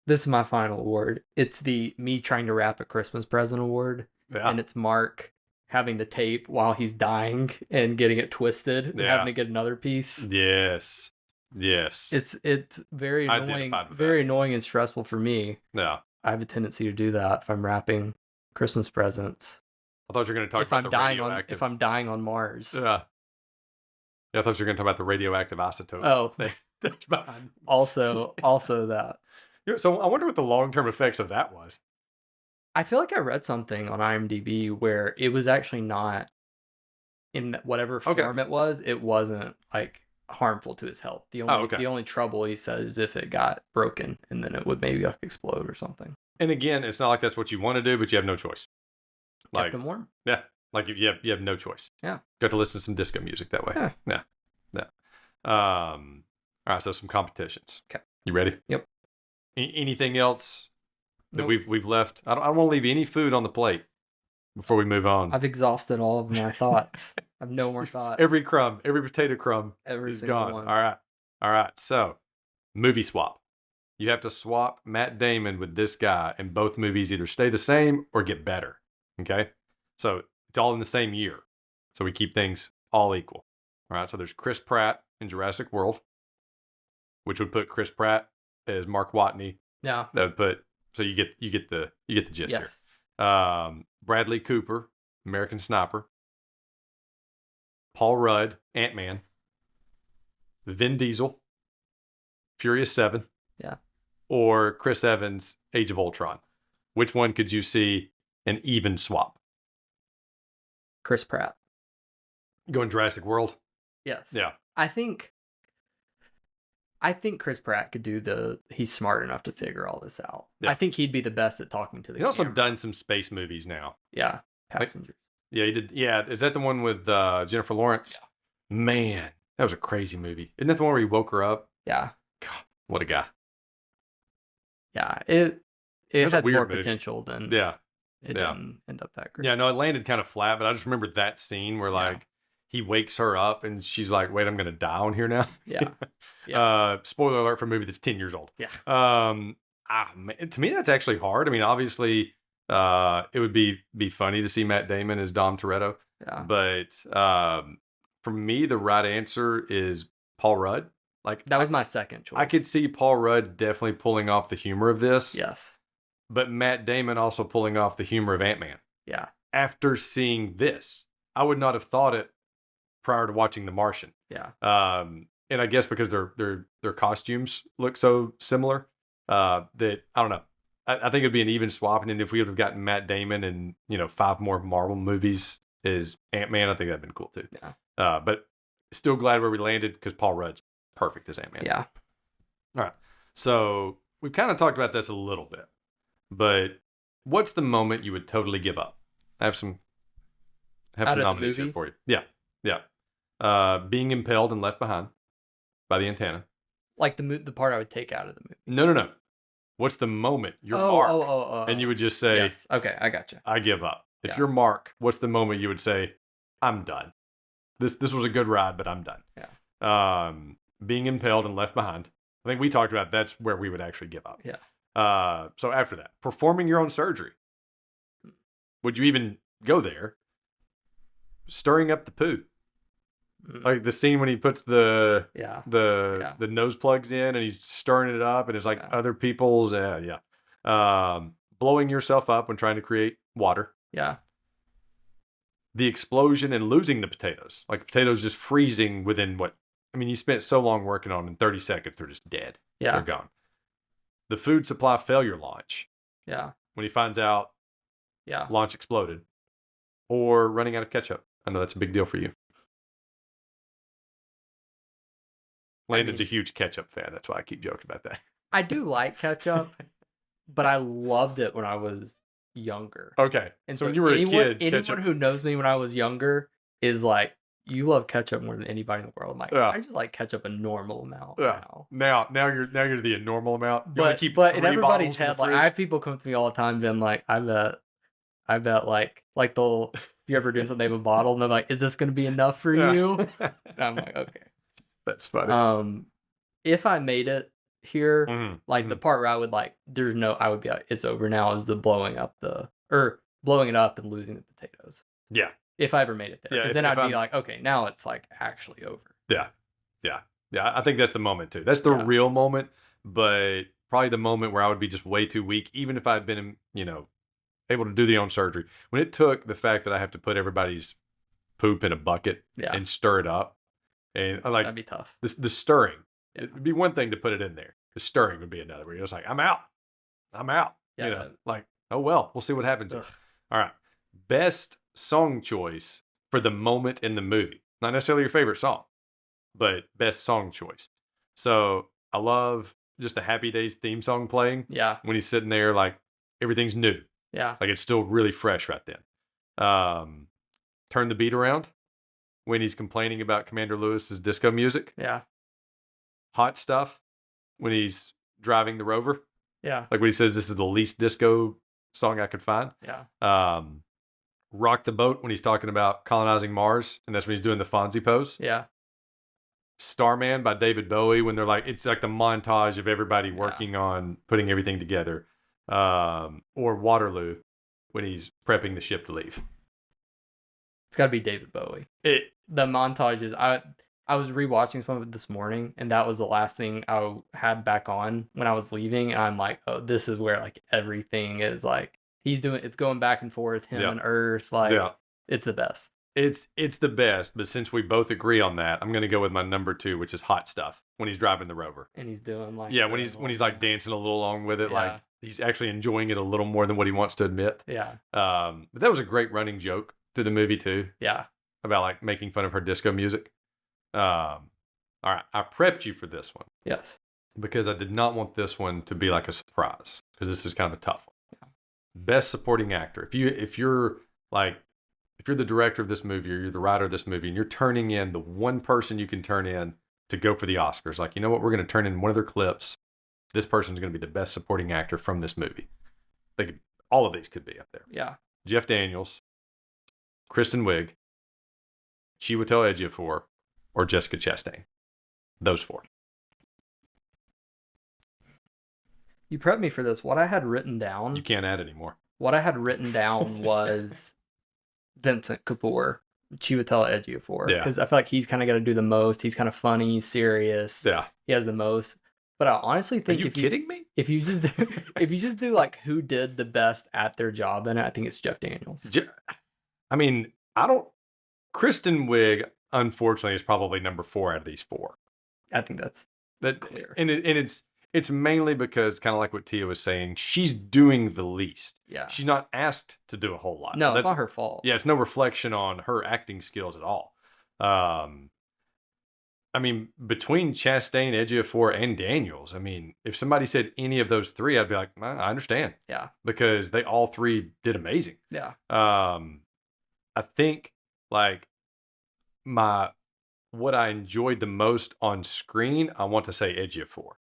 S1: This is my final award. It's the me trying to wrap a Christmas present award. Yeah. And it's Mark having the tape while he's dying and getting it twisted and having to get another piece.
S2: Yes.
S1: It's very annoying and stressful for me.
S2: Yeah.
S1: I have a tendency to do that if I'm wrapping Christmas presents.
S2: I thought you were going to talk about the radioactive.
S1: If I'm dying on Mars.
S2: Yeah. I thought you were going to talk about the radioactive isotope.
S1: Oh. also that.
S2: So I wonder what the long-term effects of that was.
S1: I feel like I read something on IMDb where it was actually not in whatever form it was. It wasn't like harmful to his health. The only trouble he said is if it got broken and then it would maybe like explode or something.
S2: And again, it's not like that's what you want to do, but you have no choice.
S1: Kept him warm.
S2: Yeah, like you have no choice.
S1: Yeah,
S2: got to listen to some disco music that way. Yeah. All right, so some competitions.
S1: Okay,
S2: you ready?
S1: Yep.
S2: Anything else that we've left? I don't want to leave any food on the plate before we move on.
S1: I've exhausted all of my thoughts. I have no more thoughts.
S2: Every potato crumb is gone.
S1: One.
S2: All right. So, movie swap. You have to swap Matt Damon with this guy, and both movies either stay the same or get better. Okay? So, it's all in the same year. So, we keep things all equal. All right. So, there's Chris Pratt in Jurassic World, which would put Chris Pratt as Mark Watney.
S1: Yeah.
S2: That would put, so you get the gist here. Bradley Cooper, American Sniper. Paul Rudd, Ant-Man. Vin Diesel, Furious 7.
S1: Yeah.
S2: Or Chris Evans, Age of Ultron. Which one could you see an even swap?
S1: Chris Pratt.
S2: Going Jurassic World?
S1: Yes.
S2: Yeah.
S1: I think Chris Pratt could do he's smart enough to figure all this out. Yeah. I think he'd be the best at talking to the camera.
S2: He's also done some space movies now.
S1: Yeah. Passengers.
S2: Yeah, he did. Yeah. Is that the one with Jennifer Lawrence? Yeah. Man, that was a crazy movie. Isn't that the one where he woke her up?
S1: Yeah.
S2: God, what a guy.
S1: Yeah. It had more potential than it didn't end up that great.
S2: Yeah, no, it landed kind of flat, but I just remember that scene where he wakes her up and she's like, wait, I'm going to die on here now.
S1: Yeah.
S2: Spoiler alert for a movie that's 10 years old.
S1: Yeah.
S2: To me, that's actually hard. I mean, obviously, it would be funny to see Matt Damon as Dom Toretto.
S1: Yeah.
S2: But for me, the right answer is Paul Rudd. Like
S1: that was my second choice.
S2: I could see Paul Rudd definitely pulling off the humor of this.
S1: Yes.
S2: But Matt Damon also pulling off the humor of Ant-Man.
S1: Yeah.
S2: After seeing this, I would not have thought it prior to watching The Martian.
S1: Yeah.
S2: And I guess because their costumes look so similar, that I don't know. I think it'd be an even swap. And then if we would have gotten Matt Damon and 5 more Marvel movies as Ant-Man, I think that'd been cool too.
S1: Yeah.
S2: But still glad where we landed because Paul Rudd's perfect as Ant-Man.
S1: Yeah.
S2: All right. So we've kind of talked about this a little bit, but what's the moment you would totally give up? I have some nominees here for you. Yeah. Being impaled and left behind by the antenna.
S1: Like the part I would take out of the movie.
S2: No. What's the moment you're Mark? And you would just say,
S1: yes. Okay, I got you.
S2: I give up. If you're Mark, what's the moment you would say, I'm done? This was a good ride, but I'm done.
S1: Yeah.
S2: Being impaled and left behind. I think we talked about that's where we would actually give up.
S1: Yeah.
S2: So after that, performing your own surgery. Would you even go there? Stirring up the poo. Like the scene when he puts the nose plugs in and he's stirring it up and it's like other people's blowing yourself up when trying to create water.
S1: Yeah.
S2: The explosion and losing the potatoes. Like the potatoes just freezing within you spent so long working on them, in 30 seconds they're just dead.
S1: Yeah.
S2: They're gone. The food supply failure launch.
S1: Yeah.
S2: When he finds out launch exploded. Or running out of ketchup. I know that's a big deal for you. Landon's a huge ketchup fan. That's why I keep joking about that.
S1: I do like ketchup, but I loved it when I was younger.
S2: Okay.
S1: And
S2: so when you were a kid,
S1: anyone who knows me when I was younger is like, you love ketchup more than anybody in the world. I'm like, I just like ketchup a normal amount now.
S2: Now you're the normal amount.
S1: But in everybody's head, like I have people come to me all the time, being like, I bet like they'll you ever do something, they have a bottle and they're like, is this gonna be enough for you? And I'm like, okay.
S2: That's funny.
S1: If I made it here, the part where I would I would be like, it's over now, is the blowing it up and losing the potatoes.
S2: Yeah.
S1: If I ever made it there. Because then I'd be like, okay, now it's like actually over.
S2: Yeah. I think that's the moment too. That's the real moment, but probably the moment where I would be just way too weak, even if I'd been, able to do the own surgery. When it took the fact that I have to put everybody's poop in a bucket and stir it up. And
S1: that'd be tough.
S2: The stirring. Yeah. It'd be one thing to put it in there. The stirring would be another where you're just like, I'm out. Yeah, oh well, we'll see what happens. All right. Best song choice for the moment in the movie. Not necessarily your favorite song, but best song choice. So I love just the Happy Days theme song playing.
S1: Yeah.
S2: When he's sitting there, like everything's new.
S1: Yeah.
S2: Like it's still really fresh right then. Turn the Beat Around. When he's complaining about Commander Lewis's disco music.
S1: Yeah.
S2: Hot Stuff. When he's driving the rover.
S1: Yeah.
S2: Like when he says, this is the least disco song I could find.
S1: Yeah.
S2: Rock the Boat when he's talking about colonizing Mars. And that's when he's doing the Fonzie pose.
S1: Yeah.
S2: Starman by David Bowie when they're like, it's like the montage of everybody working on putting everything together. Or Waterloo when he's prepping the ship to leave.
S1: It's got to be David Bowie. The montages. I was rewatching some of it this morning, and that was the last thing I had back on when I was leaving. And I'm like, oh, this is where like everything is like it's going back and forth. Him and Earth, it's the best.
S2: It's the best. But since we both agree on that, I'm gonna go with my number 2, which is Hot Stuff when he's driving the rover
S1: and he's doing like
S2: when he's like dancing a little along with it, like he's actually enjoying it a little more than what he wants to admit.
S1: Yeah.
S2: But that was a great running joke through the movie too.
S1: Yeah.
S2: About like making fun of her disco music. All right. I prepped you for this one.
S1: Yes.
S2: Because I did not want this one to be like a surprise. Because this is kind of a tough one. Yeah. Best supporting actor. If you're the director of this movie or you're the writer of this movie and you're turning in the one person you can turn in to go for the Oscars, like, you know what, we're going to turn in one of their clips. This person's going to be the best supporting actor from this movie. All of these could be up there.
S1: Yeah.
S2: Jeff Daniels, Kristen Wiig, Chiwetel Ejiofor, or Jessica Chastain. Those 4.
S1: You prepped me for this. What I had written down...
S2: You can't add anymore.
S1: What I had written down was Vincent Kapoor, Chiwetel Ejiofor.
S2: Yeah.
S1: Because I feel like he's kind of got to do the most. He's kind of funny, serious.
S2: Yeah.
S1: He has the most. But I honestly think...
S2: Are you kidding me?
S1: If you just do like who did the best at their job in it, I think it's Jeff Daniels.
S2: Kristen Wiig, unfortunately, is probably number 4 out of these 4.
S1: I think that's clear.
S2: And it's mainly because, kind of like what Tia was saying, she's doing the least.
S1: Yeah.
S2: She's not asked to do a whole lot.
S1: No, it's not her fault.
S2: Yeah, it's no reflection on her acting skills at all. I mean, between Chastain, Ejiofor, and Daniels, I mean, if somebody said any of those three, I'd be like, I understand.
S1: Yeah.
S2: Because they all three did amazing.
S1: Yeah.
S2: I think like what I enjoyed the most on screen, I want to say Ejiofor.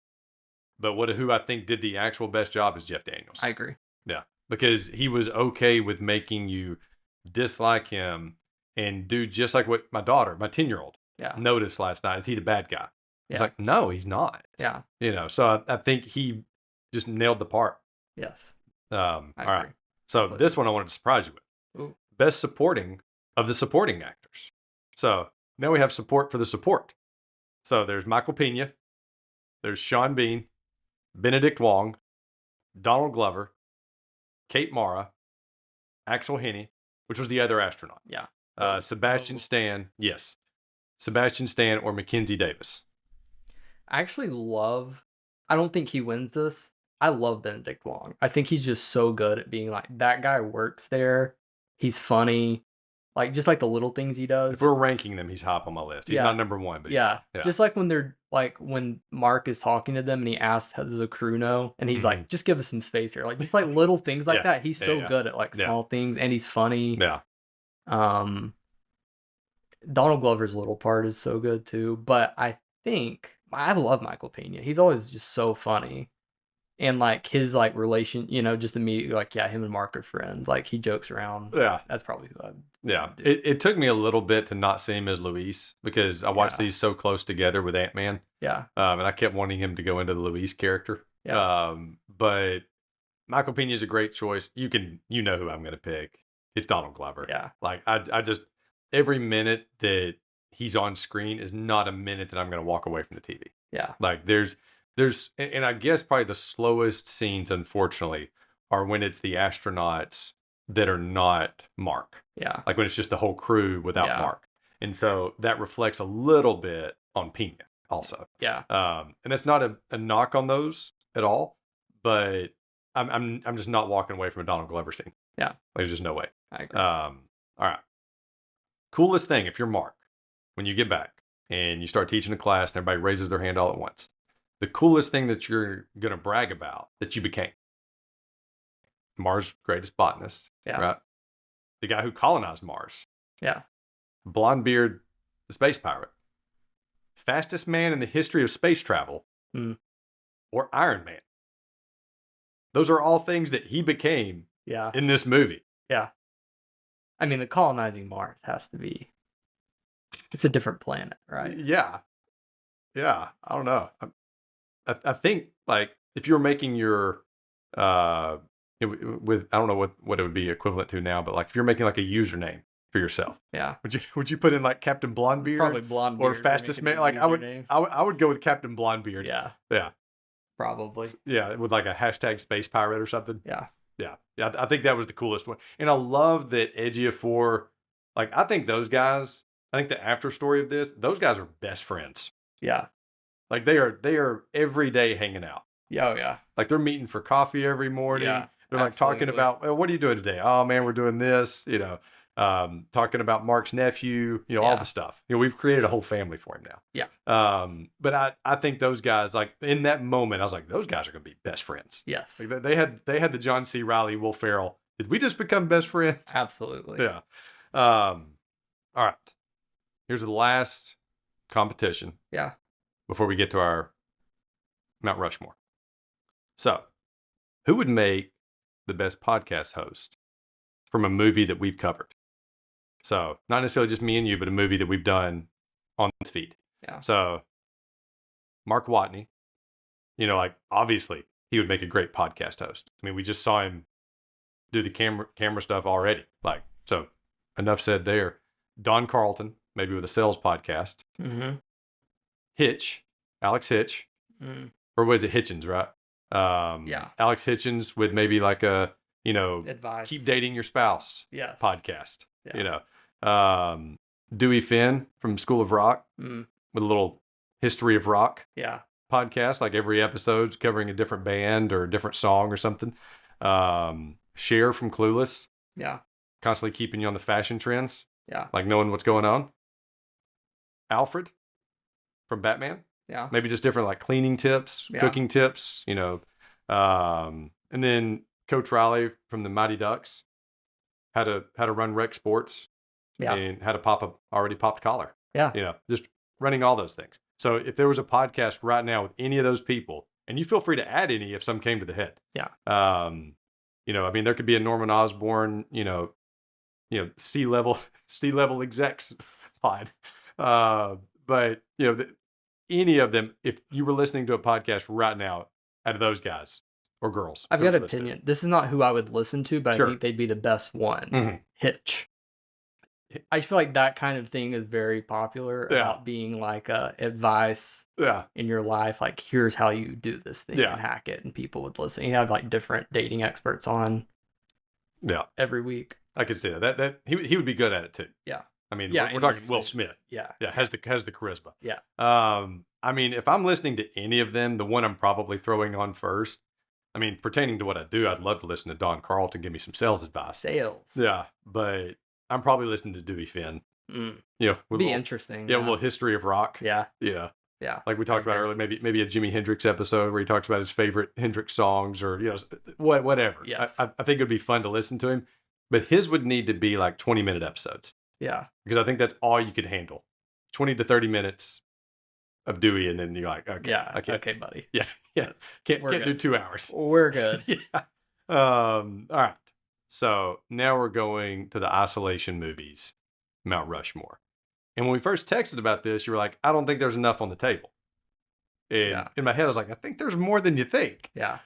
S2: But who I think did the actual best job is Jeff Daniels.
S1: I agree.
S2: Yeah. Because he was okay with making you dislike him and do just like what my daughter, my 10-year-old, noticed last night. Is he the bad guy? It's like, no, he's not.
S1: Yeah.
S2: So I think he just nailed the part.
S1: Yes.
S2: All right. So this one I wanted to surprise you with. Ooh. Best supporting of the supporting actors. So now we have support for the support. So there's Michael Pena, there's Sean Bean, Benedict Wong, Donald Glover, Kate Mara, Axel Henny, which was the other astronaut.
S1: Yeah.
S2: Sebastian Stan. Yes. Sebastian Stan or Mackenzie Davis.
S1: I actually I don't think he wins this. I love Benedict Wong. I think he's just so good at being like, that guy works there. He's funny. Like, just like the little things he does.
S2: If we're ranking them, he's high up on my list. He's not number one, but he's high. Yeah.
S1: Just like when they're like, when Mark is talking to them and he asks, how does the crew know? And he's like, just give us some space here. Like, just like little things like that. He's so good at like small things, and he's funny.
S2: Yeah.
S1: Donald Glover's little part is so good too. But I love Michael Pena. He's always just so funny. And like his like relation, just immediately like, him and Mark are friends. Like he jokes around.
S2: Yeah.
S1: That's probably who I would do.
S2: It took me a little bit to not see him as Luis because I watched these so close together with Ant-Man.
S1: Yeah.
S2: And I kept wanting him to go into the Luis character.
S1: Yeah.
S2: But Michael Pena is a great choice. You know who I'm going to pick. It's Donald Glover.
S1: Yeah.
S2: Like I just, every minute that he's on screen is not a minute that I'm going to walk away from the TV.
S1: Yeah.
S2: Like there's, and I guess probably the slowest scenes, unfortunately, are when it's the astronauts that are not Mark.
S1: Yeah.
S2: Like when it's just the whole crew without Mark. And so that reflects a little bit on Pena also.
S1: Yeah.
S2: And it's not a knock on those at all, but I'm just not walking away from a Donald Glover scene.
S1: Yeah.
S2: There's just no way.
S1: I agree.
S2: All right. Coolest thing, if you're Mark, when you get back and you start teaching a class and everybody raises their hand all at once, the coolest thing that you're going to brag about that you became. Mars' greatest botanist.
S1: Yeah.
S2: Right? The guy who colonized Mars.
S1: Yeah.
S2: Blondebeard, the space pirate. Fastest man in the history of space travel. Or Iron Man. Those are all things that he became in this movie.
S1: Yeah. I mean, the colonizing Mars has to be, it's a different planet, right?
S2: Yeah. Yeah. I don't know. I think like if you're making your with I don't know what it would be equivalent to now, but like if you're making like a username for yourself, would you put in like Captain Blondebeard?
S1: Probably Blondebeard
S2: or fastest man? Like I would go with Captain Blondebeard.
S1: Yeah, probably.
S2: Yeah, with like a hashtag space pirate or something.
S1: Yeah.
S2: I think that was the coolest one, and I love that Ejiofor. Like I think those guys. I think the after story of this, those guys are best friends.
S1: Yeah.
S2: Like they are every day hanging out.
S1: Oh yeah.
S2: Like they're meeting for coffee every morning.
S1: Yeah,
S2: they're like talking about, well, what are you doing today? Oh man, we're doing this, talking about Mark's nephew, all the stuff. We've created a whole family for him now.
S1: Yeah.
S2: But I think those guys, like in that moment, I was like, those guys are gonna be best friends.
S1: Yes.
S2: Like, they had the John C. Reilly, Will Ferrell. Did we just become best friends?
S1: Absolutely.
S2: Yeah. All right. Here's the last competition.
S1: Yeah.
S2: Before we get to our Mount Rushmore. So, who would make the best podcast host from a movie that we've covered? So, not necessarily just me and you, but a movie that we've done on this feed.
S1: Yeah.
S2: So, Mark Watney, like obviously he would make a great podcast host. I mean, we just saw him do the camera stuff already. Like, so enough said there. Don Carlton, maybe with a sales podcast.
S1: Mm-hmm.
S2: Alex Hitch, or was it Hitchens, right? Alex Hitchens with maybe like a,
S1: advice.
S2: Keep dating your spouse podcast.
S1: Yeah.
S2: Dewey Finn from School of Rock with a little history of rock podcast, like every episode's covering a different band or a different song or something. Cher from Clueless.
S1: Yeah.
S2: Constantly keeping you on the fashion trends.
S1: Yeah.
S2: Like knowing what's going on. Alfred from Batman.
S1: Yeah.
S2: Maybe just different like cleaning tips, cooking tips, you know. And then Coach Riley from the Mighty Ducks, how to run rec sports, and how to already popped collar.
S1: Yeah.
S2: You know, just running all those things. So if there was a podcast right now with any of those people, and you feel free to add any if some came to the head.
S1: Yeah.
S2: You know, I mean, there could be a Norman Osborn, you know, C-level execs pod. But you know, any of them, if you were listening to a podcast right now, out of those guys or girls,
S1: I've got an opinion. This is not who I would listen to, but I think they'd be the best one.
S2: Mm-hmm.
S1: Hitch. I feel like that kind of thing is very popular about being like advice in your life. Like, here's how you do this thing and hack it. And people would listen. You have like different dating experts on every week.
S2: I could see that he would be good at it too.
S1: Yeah.
S2: I mean, we're talking Will Smith.
S1: Yeah.
S2: Has the charisma.
S1: Yeah.
S2: I mean, if I'm listening to any of them, the one I'm probably throwing on first, I mean, pertaining to what I do, I'd love to listen to Don Carlton give me some sales advice. Yeah, but I'm probably listening to Dewey Finn.
S1: You
S2: know,
S1: would be interesting.
S2: Yeah, a little history of rock.
S1: Yeah.
S2: Like we talked about earlier, maybe a Jimi Hendrix episode where he talks about his favorite Hendrix songs, or you know, whatever.
S1: Yes.
S2: I think it would be fun to listen to him, but his would need to be like 20-minute episodes.
S1: Yeah,
S2: because I think that's all you could handle. 20 to 30 minutes of Dewey, and then you're like, okay,
S1: okay, buddy.
S2: Yeah. Can't do 2 hours.
S1: We're good.
S2: All right. So now we're going to the isolation movies, Mount Rushmore. And when we first texted about this, you were like, I don't think there's enough on the table. And in my head, I was like, I think there's more than you think.
S1: Yeah.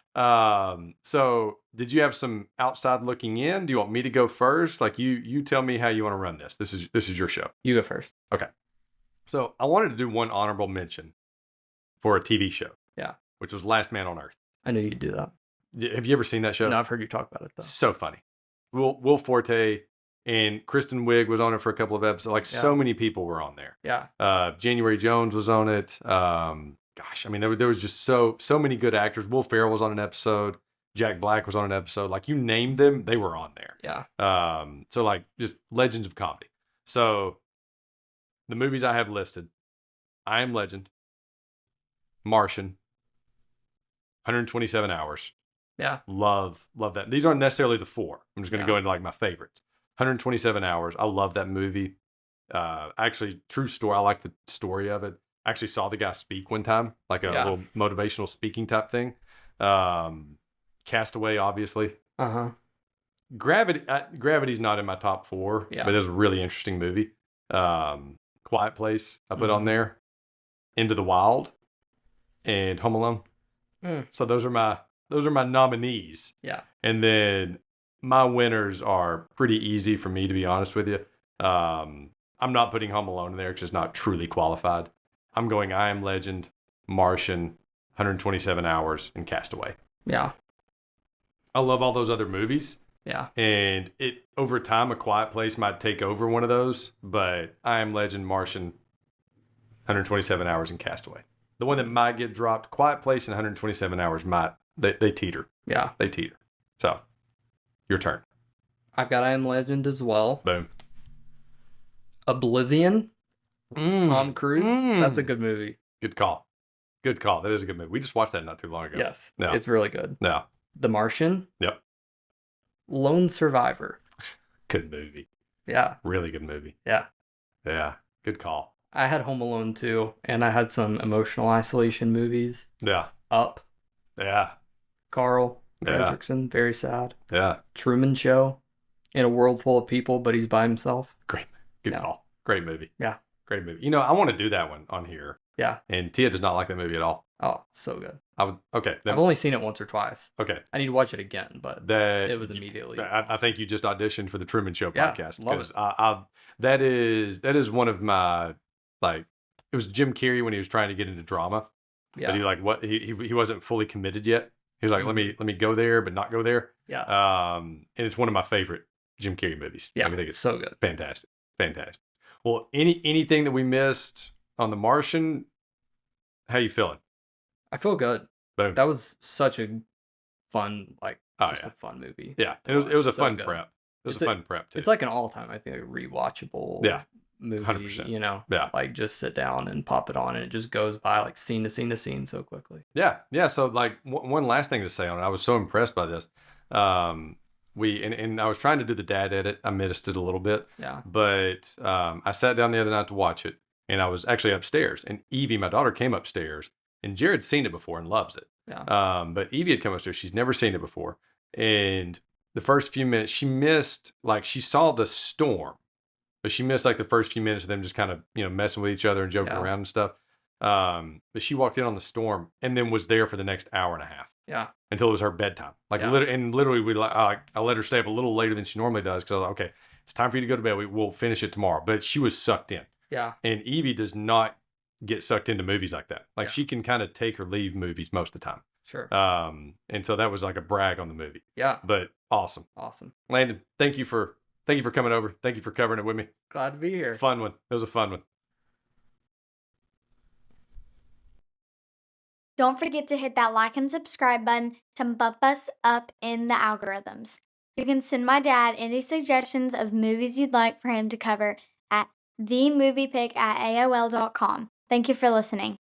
S2: So did you have some outside looking in? Do you want me to go first? Like you tell me how you want to run this. This is your show.
S1: You go first.
S2: Okay. So I wanted to do one honorable mention for a TV show.
S1: Yeah.
S2: Which was Last Man on Earth.
S1: I knew you'd do that.
S2: Have you ever seen that show?
S1: No, I've heard you talk about it though.
S2: So funny. Will Forte and Kristen Wiig was on it for a couple of episodes. Like so many people were on there.
S1: Yeah.
S2: January Jones was on it. Gosh, I mean, there was just so many good actors. Will Ferrell was on an episode. Jack Black was on an episode. Like, you named them, they were on there.
S1: Yeah.
S2: So like just legends of comedy. So the movies I have listed: I Am Legend, Martian, 127 Hours.
S1: Yeah.
S2: Love that. These aren't necessarily the four. I'm just going to go into like my favorites. 127 Hours. I love that movie. Actually, true story. I like the story of it. I actually saw the guy speak one time, like a little motivational speaking type thing. Castaway, obviously. Gravity's not in my top four, but it's a really interesting movie. Quiet Place, I put on there. Into the Wild, and Home Alone. So those are my nominees.
S1: Yeah.
S2: And then my winners are pretty easy for me, to be honest with you. I'm not putting Home Alone in there because it's not truly qualified. I'm going I Am Legend, Martian, 127 Hours, and Castaway.
S1: Yeah.
S2: I love all those other movies.
S1: Yeah.
S2: And over time, A Quiet Place might take over one of those, but I Am Legend, Martian, 127 Hours, and Castaway. The one that might get dropped, Quiet Place and 127 Hours they teeter.
S1: Yeah.
S2: They teeter. So, your turn.
S1: I've got I Am Legend as well.
S2: Boom.
S1: Oblivion. Tom Cruise. That's a good movie.
S2: Good call. That is a good movie. We just watched that not too long ago.
S1: Yes. No. It's really good.
S2: No.
S1: The Martian.
S2: Yep.
S1: Lone Survivor.
S2: Good movie.
S1: Yeah.
S2: Really good movie.
S1: Yeah.
S2: Yeah. Good call.
S1: I had Home Alone too, and I had some emotional isolation movies.
S2: Yeah.
S1: Up.
S2: Yeah.
S1: Carl Fredrickson, very sad.
S2: Yeah.
S1: Truman Show, in a world full of people, but he's by himself.
S2: Great. Good call. Great movie.
S1: Yeah.
S2: Great movie. You know, I want to do that one on here.
S1: Yeah.
S2: And Tia does not like that movie at all.
S1: Oh, so good.
S2: Okay.
S1: I've only seen it once or twice.
S2: Okay.
S1: I need to watch it again, but it was immediately.
S2: I think you just auditioned for the Truman Show podcast.
S1: Love it.
S2: That is one of my, like, it was Jim Carrey when he was trying to get into drama. Yeah. But he wasn't fully committed yet. He was like, let me go there, but not go there.
S1: Yeah.
S2: And it's one of my favorite Jim Carrey movies.
S1: Yeah.
S2: I think it's
S1: so good.
S2: Fantastic. Well, anything that we missed on The Martian, how you feeling?
S1: I feel good.
S2: Boom.
S1: That was such a fun, a fun movie.
S2: Yeah. It was a fun prep. It was a fun prep too.
S1: It's like an all-time, I think, rewatchable.
S2: Yeah.
S1: movie,
S2: 100%.
S1: you know,
S2: Yeah.
S1: like just sit down and pop it on and it just goes by like scene to scene to scene so quickly.
S2: Yeah. Yeah. So like one last thing to say on it. I was so impressed by this. And I was trying to do the dad edit. I missed it a little bit.
S1: Yeah.
S2: But I sat down the other night to watch it, and I was actually upstairs. And Evie, my daughter, came upstairs, and Jared's seen it before and loves it.
S1: Yeah.
S2: But Evie had come upstairs. She's never seen it before. And the first few minutes, she missed, like, she saw the storm, but she missed like the first few minutes of them just kind of, you know, messing with each other and joking around and stuff. But she walked in on the storm and then was there for the next hour and a half.
S1: Yeah.
S2: Until it was her bedtime. Like, literally, I let her stay up a little later than she normally does because I was like, okay, it's time for you to go to bed. We'll finish it tomorrow. But she was sucked in.
S1: Yeah.
S2: And Evie does not get sucked into movies like that. Like, she can kind of take or leave movies most of the time.
S1: Sure.
S2: And so that was like a brag on the movie.
S1: Yeah.
S2: But awesome. Landon, thank you for coming over. Thank you for covering it with me.
S1: Glad to be here.
S2: Fun one. It was a fun one.
S4: Don't forget to hit that like and subscribe button to bump us up in the algorithms. You can send my dad any suggestions of movies you'd like for him to cover at themoviepick@aol.com. Thank you for listening.